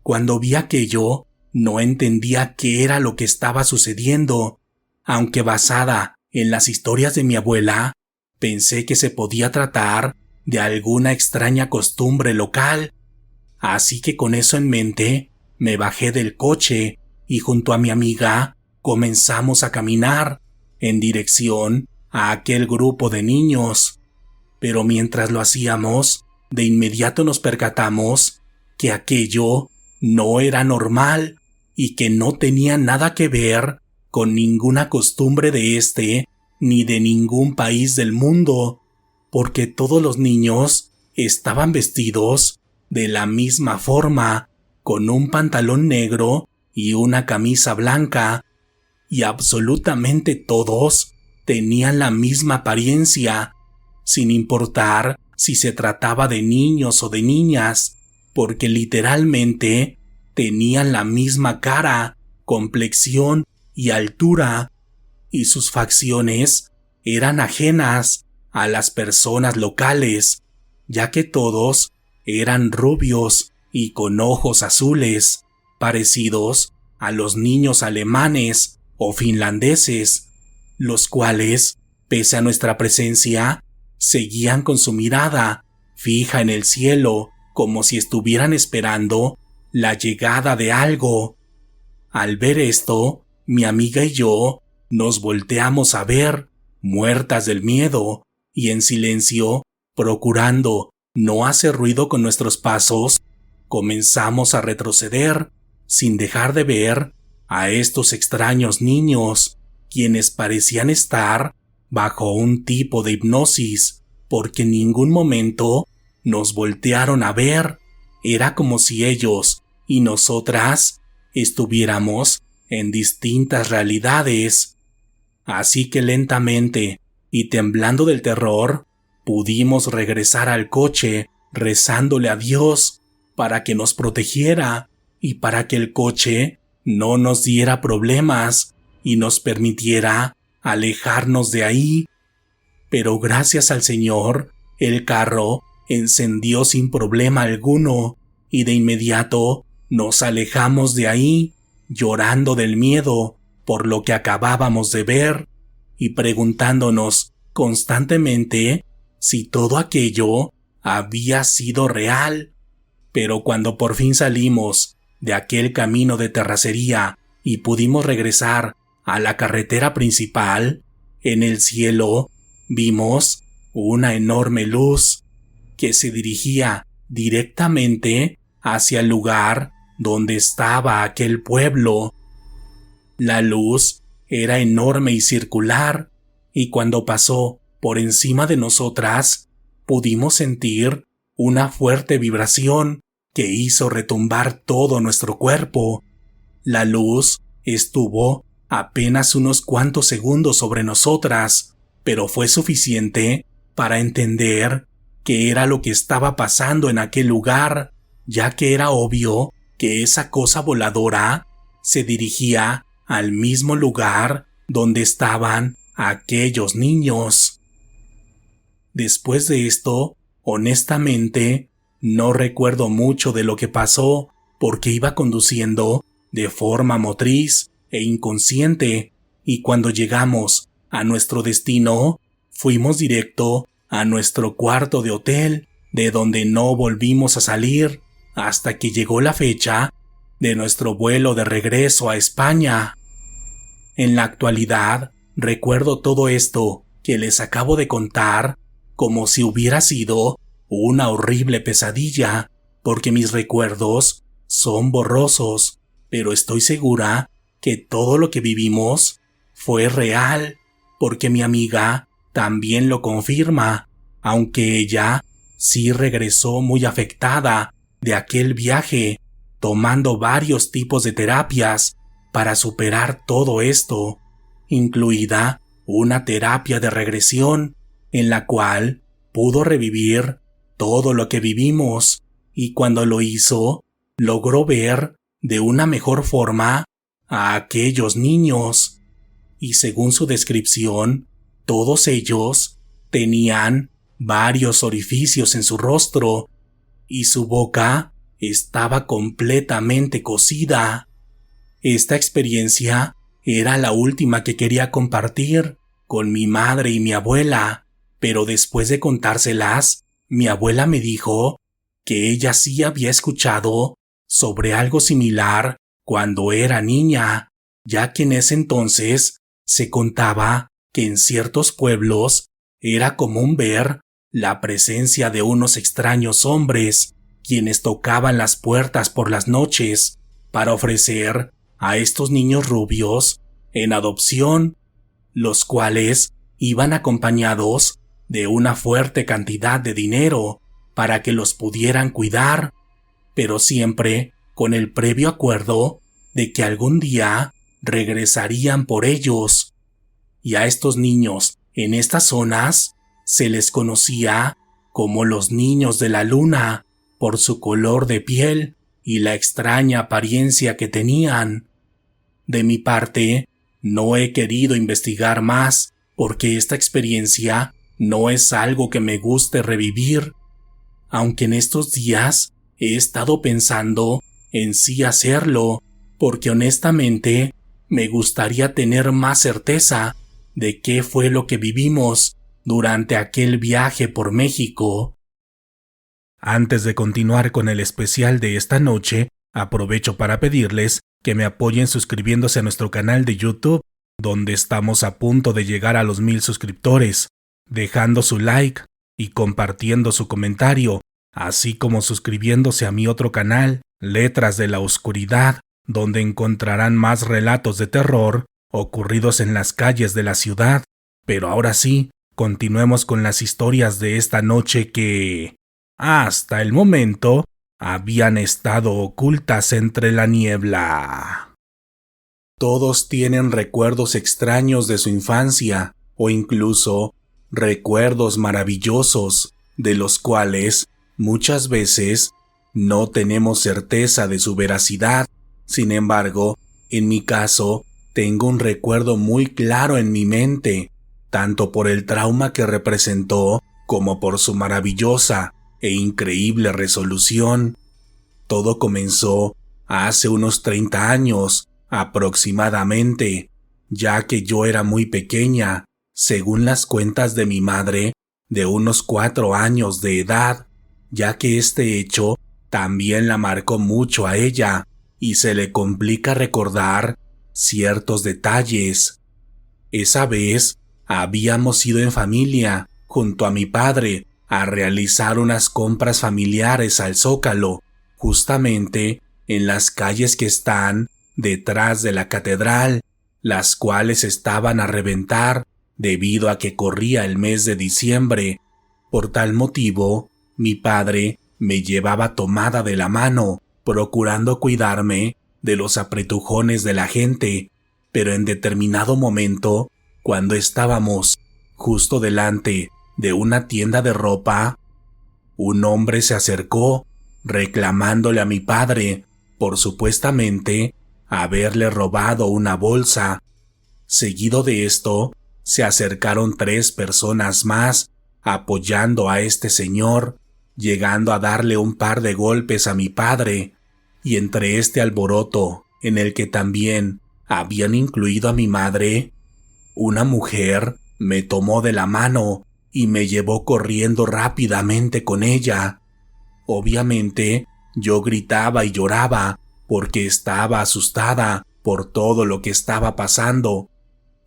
A: Cuando vi aquello, no entendía qué era lo que estaba sucediendo, aunque basada en las historias de mi abuela, pensé que se podía tratar de alguna extraña costumbre local. Así que con eso en mente, me bajé del coche y junto a mi amiga comenzamos a caminar en dirección a aquel grupo de niños. Pero mientras lo hacíamos, de inmediato nos percatamos que aquello no era normal y que no tenía nada que ver con ninguna costumbre de este ni de ningún país del mundo, porque todos los niños estaban vestidos de la misma forma, con un pantalón negro y una camisa blanca, y absolutamente todos tenían la misma apariencia, sin importar si se trataba de niños o de niñas, porque literalmente tenían la misma cara, complexión y altura, y sus facciones eran ajenas a las personas locales, ya que todos eran rubios y con ojos azules, parecidos a los niños alemanes o finlandeses, los cuales, pese a nuestra presencia, seguían con su mirada fija en el cielo, como si estuvieran esperando la llegada de algo. Al ver esto, mi amiga y yo nos volteamos a ver, muertas del miedo, y en silencio, procurando no hacer ruido con nuestros pasos, comenzamos a retroceder, sin dejar de ver a estos extraños niños, quienes parecían estar bajo un tipo de hipnosis, porque en ningún momento nos voltearon a ver. Era como si ellos y nosotras estuviéramos en distintas realidades. Así que lentamente y temblando del terror, pudimos regresar al coche rezándole a Dios para que nos protegiera y para que el coche no nos diera problemas y nos permitiera alejarnos de ahí. Pero gracias al Señor, el carro encendió sin problema alguno y de inmediato nos alejamos de ahí, llorando del miedo por lo que acabábamos de ver y preguntándonos constantemente si todo aquello había sido real. Pero cuando por fin salimos de aquel camino de terracería y pudimos regresar a la carretera principal, en el cielo vimos una enorme luz que se dirigía directamente hacia el lugar donde estaba aquel pueblo. La luz era enorme y circular, y cuando pasó por encima de nosotras, pudimos sentir una fuerte vibración que hizo retumbar todo nuestro cuerpo. La luz estuvo apenas unos cuantos segundos sobre nosotras, pero fue suficiente para entender qué era lo que estaba pasando en aquel lugar, ya que era obvio que esa cosa voladora se dirigía al mismo lugar donde estaban aquellos niños. Después de esto, honestamente, no recuerdo mucho de lo que pasó porque iba conduciendo de forma motriz e inconsciente, y cuando llegamos a nuestro destino, fuimos directo a nuestro cuarto de hotel, de donde no volvimos a salir hasta que llegó la fecha de nuestro vuelo de regreso a España. En la actualidad, recuerdo todo esto que les acabo de contar como si hubiera sido una horrible pesadilla, porque mis recuerdos son borrosos, pero estoy segura que todo lo que vivimos fue real, porque mi amiga también lo confirma, aunque ella sí regresó muy afectada de aquel viaje, tomando varios tipos de terapias para superar todo esto, incluida una terapia de regresión en la cual pudo revivir todo lo que vivimos, y cuando lo hizo, logró ver de una mejor forma a aquellos niños, y según su descripción, todos ellos tenían varios orificios en su rostro y su boca estaba completamente cocida. Esta experiencia era la última que quería compartir con mi madre y mi abuela, pero después de contárselas, mi abuela me dijo que ella sí había escuchado sobre algo similar cuando era niña, ya que en ese entonces se contaba que en ciertos pueblos era común ver la presencia de unos extraños hombres, quienes tocaban las puertas por las noches para ofrecer a estos niños rubios en adopción, los cuales iban acompañados de una fuerte cantidad de dinero para que los pudieran cuidar, pero siempre con el previo acuerdo de que algún día regresarían por ellos. Y a estos niños en estas zonas se les conocía como los niños de la luna por su color de piel y la extraña apariencia que tenían. De mi parte, no he querido investigar más porque esta experiencia no es algo que me guste revivir, aunque en estos días he estado pensando en sí hacerlo, porque honestamente me gustaría tener más certeza de qué fue lo que vivimos durante aquel viaje por México. Antes de continuar con el especial de esta noche, aprovecho para pedirles que me apoyen suscribiéndose a nuestro canal de YouTube, donde estamos a punto de llegar a los 1000 suscriptores, dejando su like y compartiendo su comentario, así como suscribiéndose a mi otro canal, Letras de la Oscuridad, donde encontrarán más relatos de terror ocurridos en las calles de la ciudad. Pero ahora sí, continuemos con las historias de esta noche que, hasta el momento, habían estado ocultas entre la niebla. Todos tienen recuerdos extraños de su infancia, o incluso recuerdos maravillosos, de los cuales muchas veces no tenemos certeza de su veracidad. Sin embargo, en mi caso, tengo un recuerdo muy claro en mi mente, tanto por el trauma que representó como por su maravillosa e increíble resolución. Todo comenzó hace unos 30 años aproximadamente, ya que yo era muy pequeña, según las cuentas de mi madre, de unos 4 años de edad, ya que este hecho también la marcó mucho a ella y se le complica recordar ciertos detalles. Esa vez habíamos ido en familia, junto a mi padre, a realizar unas compras familiares al Zócalo, justamente en las calles que están detrás de la catedral, las cuales estaban a reventar debido a que corría el mes de diciembre. Por tal motivo, mi padre me llevaba tomada de la mano, procurando cuidarme de los apretujones de la gente, pero en determinado momento, cuando estábamos justo delante de una tienda de ropa, un hombre se acercó reclamándole a mi padre por supuestamente haberle robado una bolsa. Seguido de esto, se acercaron 3 personas más apoyando a este señor, llegando a darle un par de golpes a mi padre, y entre este alboroto, en el que también habían incluido a mi madre, una mujer me tomó de la mano y me llevó corriendo rápidamente con ella. Obviamente, yo gritaba y lloraba porque estaba asustada por todo lo que estaba pasando,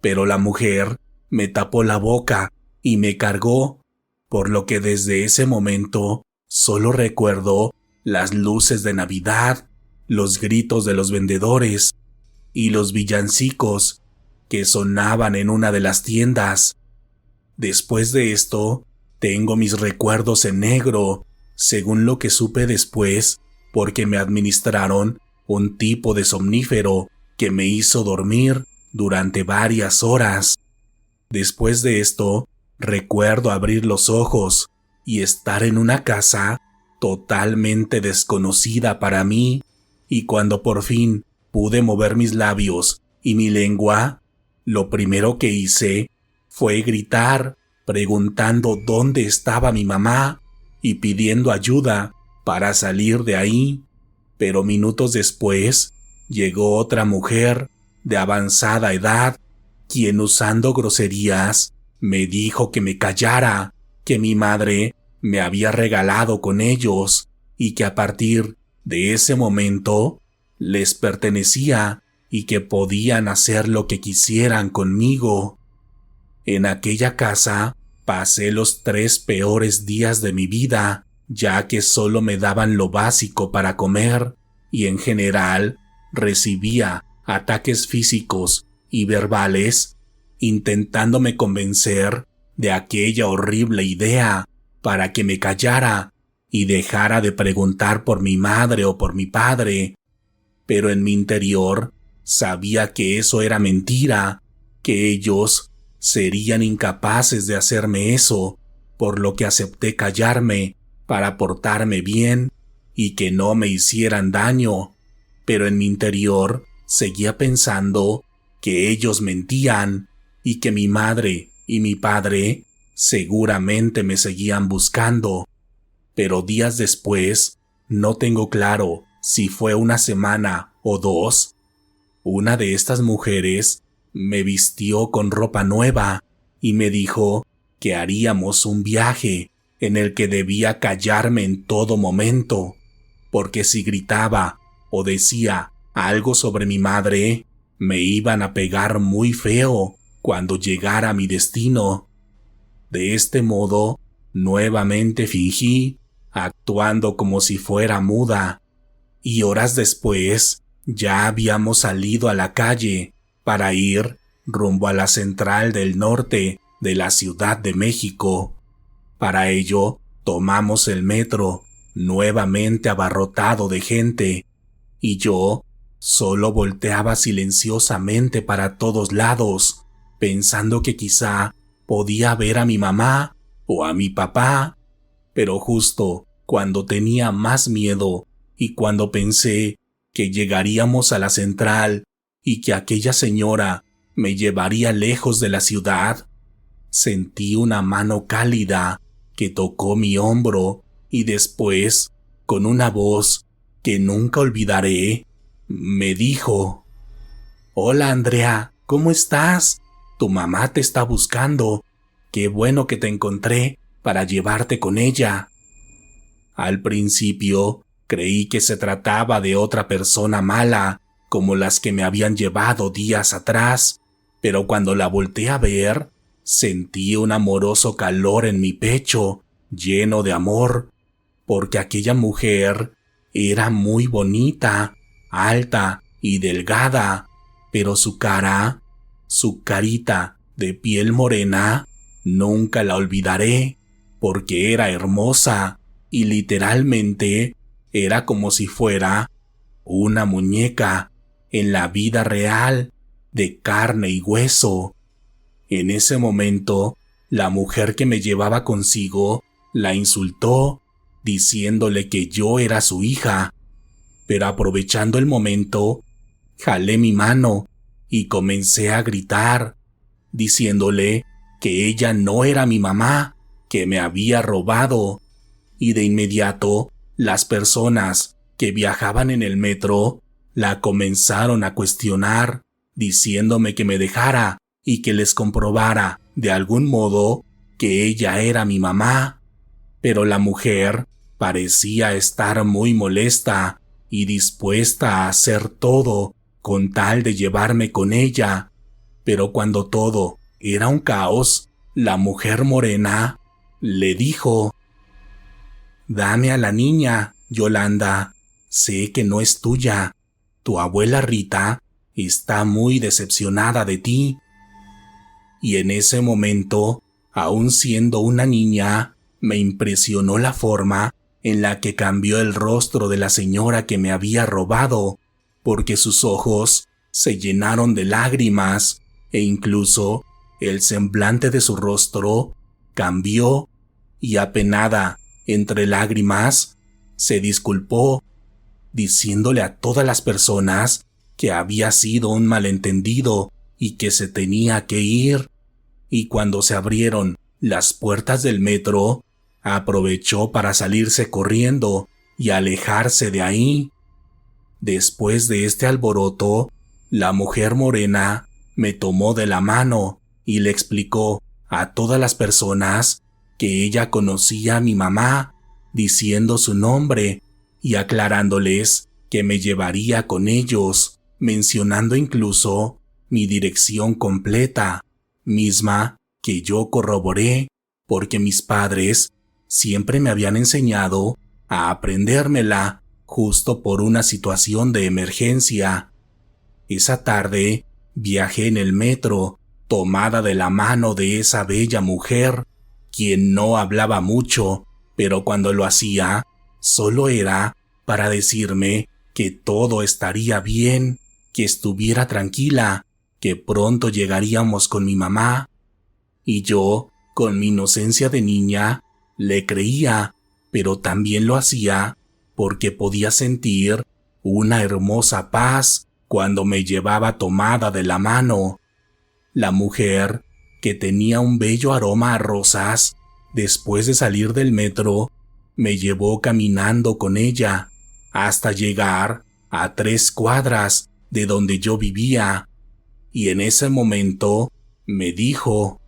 A: pero la mujer me tapó la boca y me cargó, por lo que desde ese momento solo recuerdo las luces de Navidad, los gritos de los vendedores y los villancicos que sonaban en una de las tiendas. Después de esto, tengo mis recuerdos en negro, según lo que supe después, porque me administraron un tipo de somnífero que me hizo dormir durante varias horas. Después de esto, recuerdo abrir los ojos y estar en una casa totalmente desconocida para mí, y cuando por fin pude mover mis labios y mi lengua, lo primero que hice fue gritar, preguntando dónde estaba mi mamá y pidiendo ayuda para salir de ahí. Pero minutos después llegó otra mujer de avanzada edad, quien usando groserías me dijo que me callara, que mi madre me había regalado con ellos y que a partir de ese momento les pertenecía y que podían hacer lo que quisieran conmigo. En aquella casa pasé los 3 peores días de mi vida, ya que solo me daban lo básico para comer y en general recibía ataques físicos y verbales intentándome convencer de aquella horrible idea para que me callara y dejara de preguntar por mi madre o por mi padre. Pero en mi interior sabía que eso era mentira, que ellos serían incapaces de hacerme eso, por lo que acepté callarme para portarme bien y que no me hicieran daño. Pero en mi interior seguía pensando que ellos mentían y que mi madre y mi padre seguramente me seguían buscando. Pero días después, no tengo claro si fue una semana o 2, una de estas mujeres me vistió con ropa nueva y me dijo que haríamos un viaje en el que debía callarme en todo momento, porque si gritaba o decía algo sobre mi madre, me iban a pegar muy feo cuando llegara a mi destino. De este modo, nuevamente fingí, actuando como si fuera muda, y horas después ya habíamos salido a la calle para ir rumbo a la central del norte de la Ciudad de México. Para ello, tomamos el metro, nuevamente abarrotado de gente, y yo solo volteaba silenciosamente para todos lados, pensando que quizá podía ver a mi mamá o a mi papá, pero justo cuando tenía más miedo y cuando pensé que llegaríamos a la central y que aquella señora me llevaría lejos de la ciudad, sentí una mano cálida que tocó mi hombro y después, con una voz que nunca olvidaré, me dijo: «Hola Andrea, ¿cómo estás? Tu mamá te está buscando. Qué bueno que te encontré para llevarte con ella». Al principio creí que se trataba de otra persona mala, como las que me habían llevado días atrás, pero cuando la volteé a ver, sentí un amoroso calor en mi pecho, lleno de amor, porque aquella mujer era muy bonita, alta y delgada, pero su carita de piel morena, nunca la olvidaré, porque era hermosa y literalmente era como si fuera una muñeca en la vida real, de carne y hueso. En ese momento, la mujer que me llevaba consigo la insultó, diciéndole que yo era su hija, pero aprovechando el momento, jalé mi mano y comencé a gritar, diciéndole que ella no era mi mamá, que me había robado, y de inmediato las personas que viajaban en el metro la comenzaron a cuestionar, diciéndome que me dejara y que les comprobara de algún modo que ella era mi mamá. Pero la mujer parecía estar muy molesta y dispuesta a hacer todo con tal de llevarme con ella. Pero cuando todo era un caos, la mujer morena le dijo: «Dame a la niña, Yolanda. Sé que no es tuya. Tu abuela Rita está muy decepcionada de ti». Y en ese momento, aún siendo una niña, me impresionó la forma en la que cambió el rostro de la señora que me había robado, porque sus ojos se llenaron de lágrimas e incluso el semblante de su rostro cambió, y apenada, entre lágrimas, se disculpó, diciéndole a todas las personas que había sido un malentendido y que se tenía que ir. Y cuando se abrieron las puertas del metro, aprovechó para salirse corriendo y alejarse de ahí. Después de este alboroto, la mujer morena me tomó de la mano y le explicó a todas las personas que ella conocía a mi mamá, diciendo su nombre y aclarándoles que me llevaría con ellos, mencionando incluso mi dirección completa, misma que yo corroboré porque mis padres siempre me habían enseñado a aprendérmela justo por una situación de emergencia. Esa tarde viajé en el metro, tomada de la mano de esa bella mujer, quien no hablaba mucho, pero cuando lo hacía, solo era para decirme que todo estaría bien, que estuviera tranquila, que pronto llegaríamos con mi mamá. Y yo, con mi inocencia de niña, le creía, pero también lo hacía porque podía sentir una hermosa paz cuando me llevaba tomada de la mano. La mujer, que tenía un bello aroma a rosas, después de salir del metro, me llevó caminando con ella hasta llegar a 3 cuadras de donde yo vivía, y en ese momento me dijo: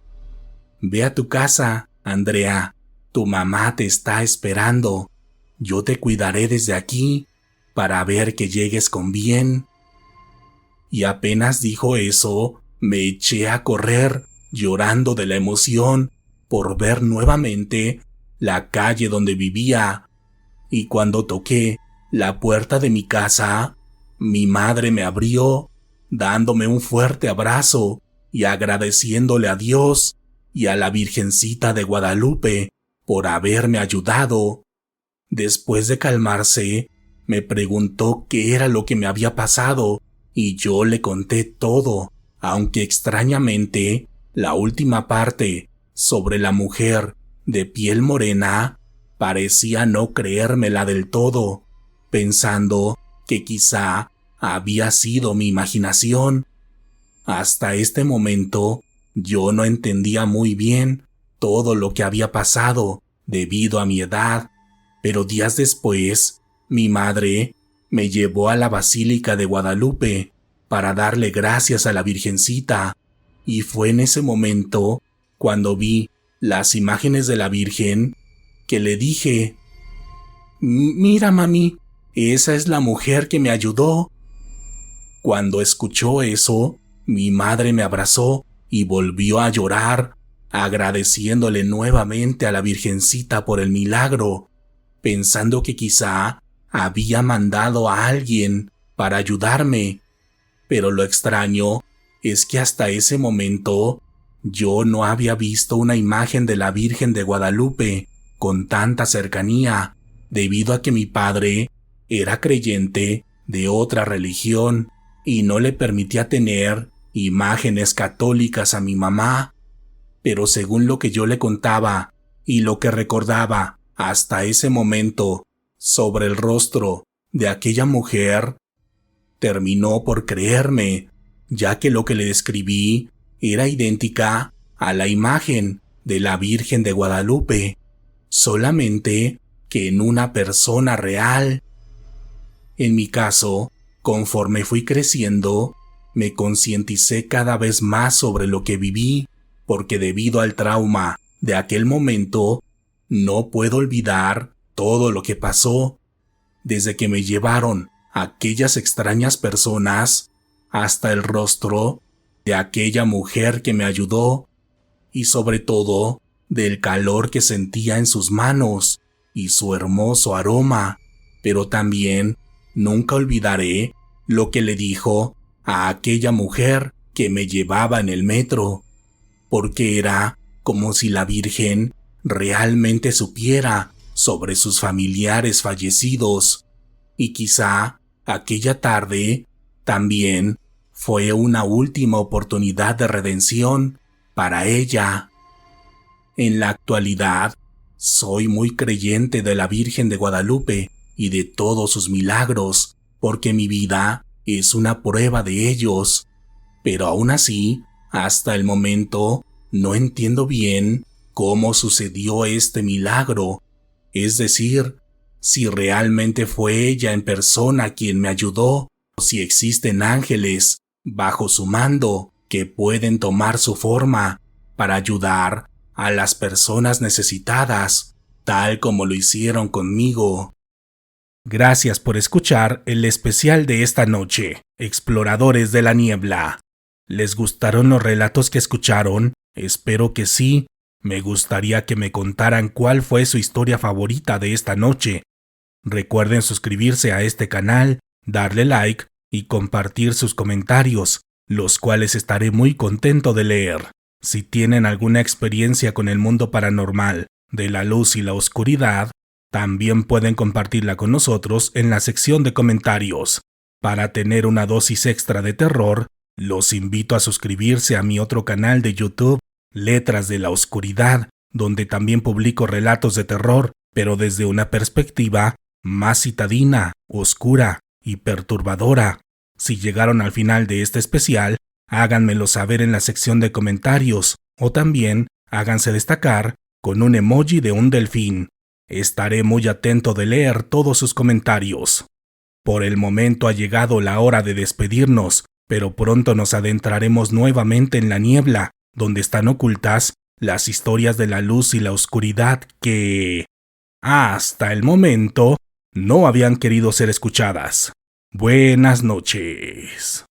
A: «Ve a tu casa, Andrea, tu mamá te está esperando. Yo te cuidaré desde aquí para ver que llegues con bien». Y apenas dijo eso, me eché a correr, llorando de la emoción por ver nuevamente la calle donde vivía. Y cuando toqué la puerta de mi casa, mi madre me abrió, dándome un fuerte abrazo y agradeciéndole a Dios y a la Virgencita de Guadalupe por haberme ayudado. Después de calmarse, me preguntó qué era lo que me había pasado y yo le conté todo, aunque extrañamente la última parte sobre la mujer de piel morena parecía no creérmela del todo, pensando que quizá había sido mi imaginación. Hasta este momento yo no entendía muy bien todo lo que había pasado debido a mi edad, pero días después mi madre me llevó a la Basílica de Guadalupe para darle gracias a la Virgencita, y fue en ese momento, cuando vi las imágenes de la Virgen, que le dije: «Mira, mami, esa es la mujer que me ayudó». Cuando escuchó eso, mi madre me abrazó y volvió a llorar, agradeciéndole nuevamente a la Virgencita por el milagro, pensando que quizá había mandado a alguien para ayudarme. Pero lo extraño es que hasta ese momento Yo no había visto una imagen de la Virgen de Guadalupe con tanta cercanía, debido a que mi padre era creyente de otra religión y no le permitía tener imágenes católicas a mi mamá. Pero según lo que yo le contaba y lo que recordaba hasta ese momento sobre el rostro de aquella mujer, terminó por creerme, ya que lo que le describí era idéntica a la imagen de la Virgen de Guadalupe, solamente que en una persona real. En mi caso, conforme fui creciendo, me concienticé cada vez más sobre lo que viví, porque debido al trauma de aquel momento, no puedo olvidar todo lo que pasó, desde que me llevaron a aquellas extrañas personas hasta el rostro de aquella mujer que me ayudó, y sobre todo del calor que sentía en sus manos y su hermoso aroma. Pero también nunca olvidaré lo que le dijo a aquella mujer que me llevaba en el metro, porque era como si la Virgen realmente supiera sobre sus familiares fallecidos, y quizá aquella tarde también fue una última oportunidad de redención para ella. En la actualidad, soy muy creyente de la Virgen de Guadalupe y de todos sus milagros, porque mi vida es una prueba de ellos. Pero aún así, hasta el momento, no entiendo bien cómo sucedió este milagro, es decir, si realmente fue ella en persona quien me ayudó, o si existen ángeles bajo su mando que pueden tomar su forma para ayudar a las personas necesitadas, tal como lo hicieron conmigo. Gracias por escuchar el especial de esta noche, Exploradores de la Niebla. ¿Les gustaron los relatos que escucharon? Espero que sí. Me gustaría que me contaran cuál fue su historia favorita de esta noche. Recuerden suscribirse a este canal, darle like y compartir sus comentarios, los cuales estaré muy contento de leer. Si tienen alguna experiencia con el mundo paranormal, de la luz y la oscuridad, también pueden compartirla con nosotros en la sección de comentarios. Para tener una dosis extra de terror, los invito a suscribirse a mi otro canal de YouTube, Letras de la Oscuridad, donde también publico relatos de terror, pero desde una perspectiva más citadina, oscura y perturbadora. Si llegaron al final de este especial, háganmelo saber en la sección de comentarios, o también háganse destacar con un emoji de un delfín. Estaré muy atento de leer todos sus comentarios. Por el momento ha llegado la hora de despedirnos, pero pronto nos adentraremos nuevamente en la niebla, donde están ocultas las historias de la luz y la oscuridad que, hasta el momento, no habían querido ser escuchadas. Buenas noches.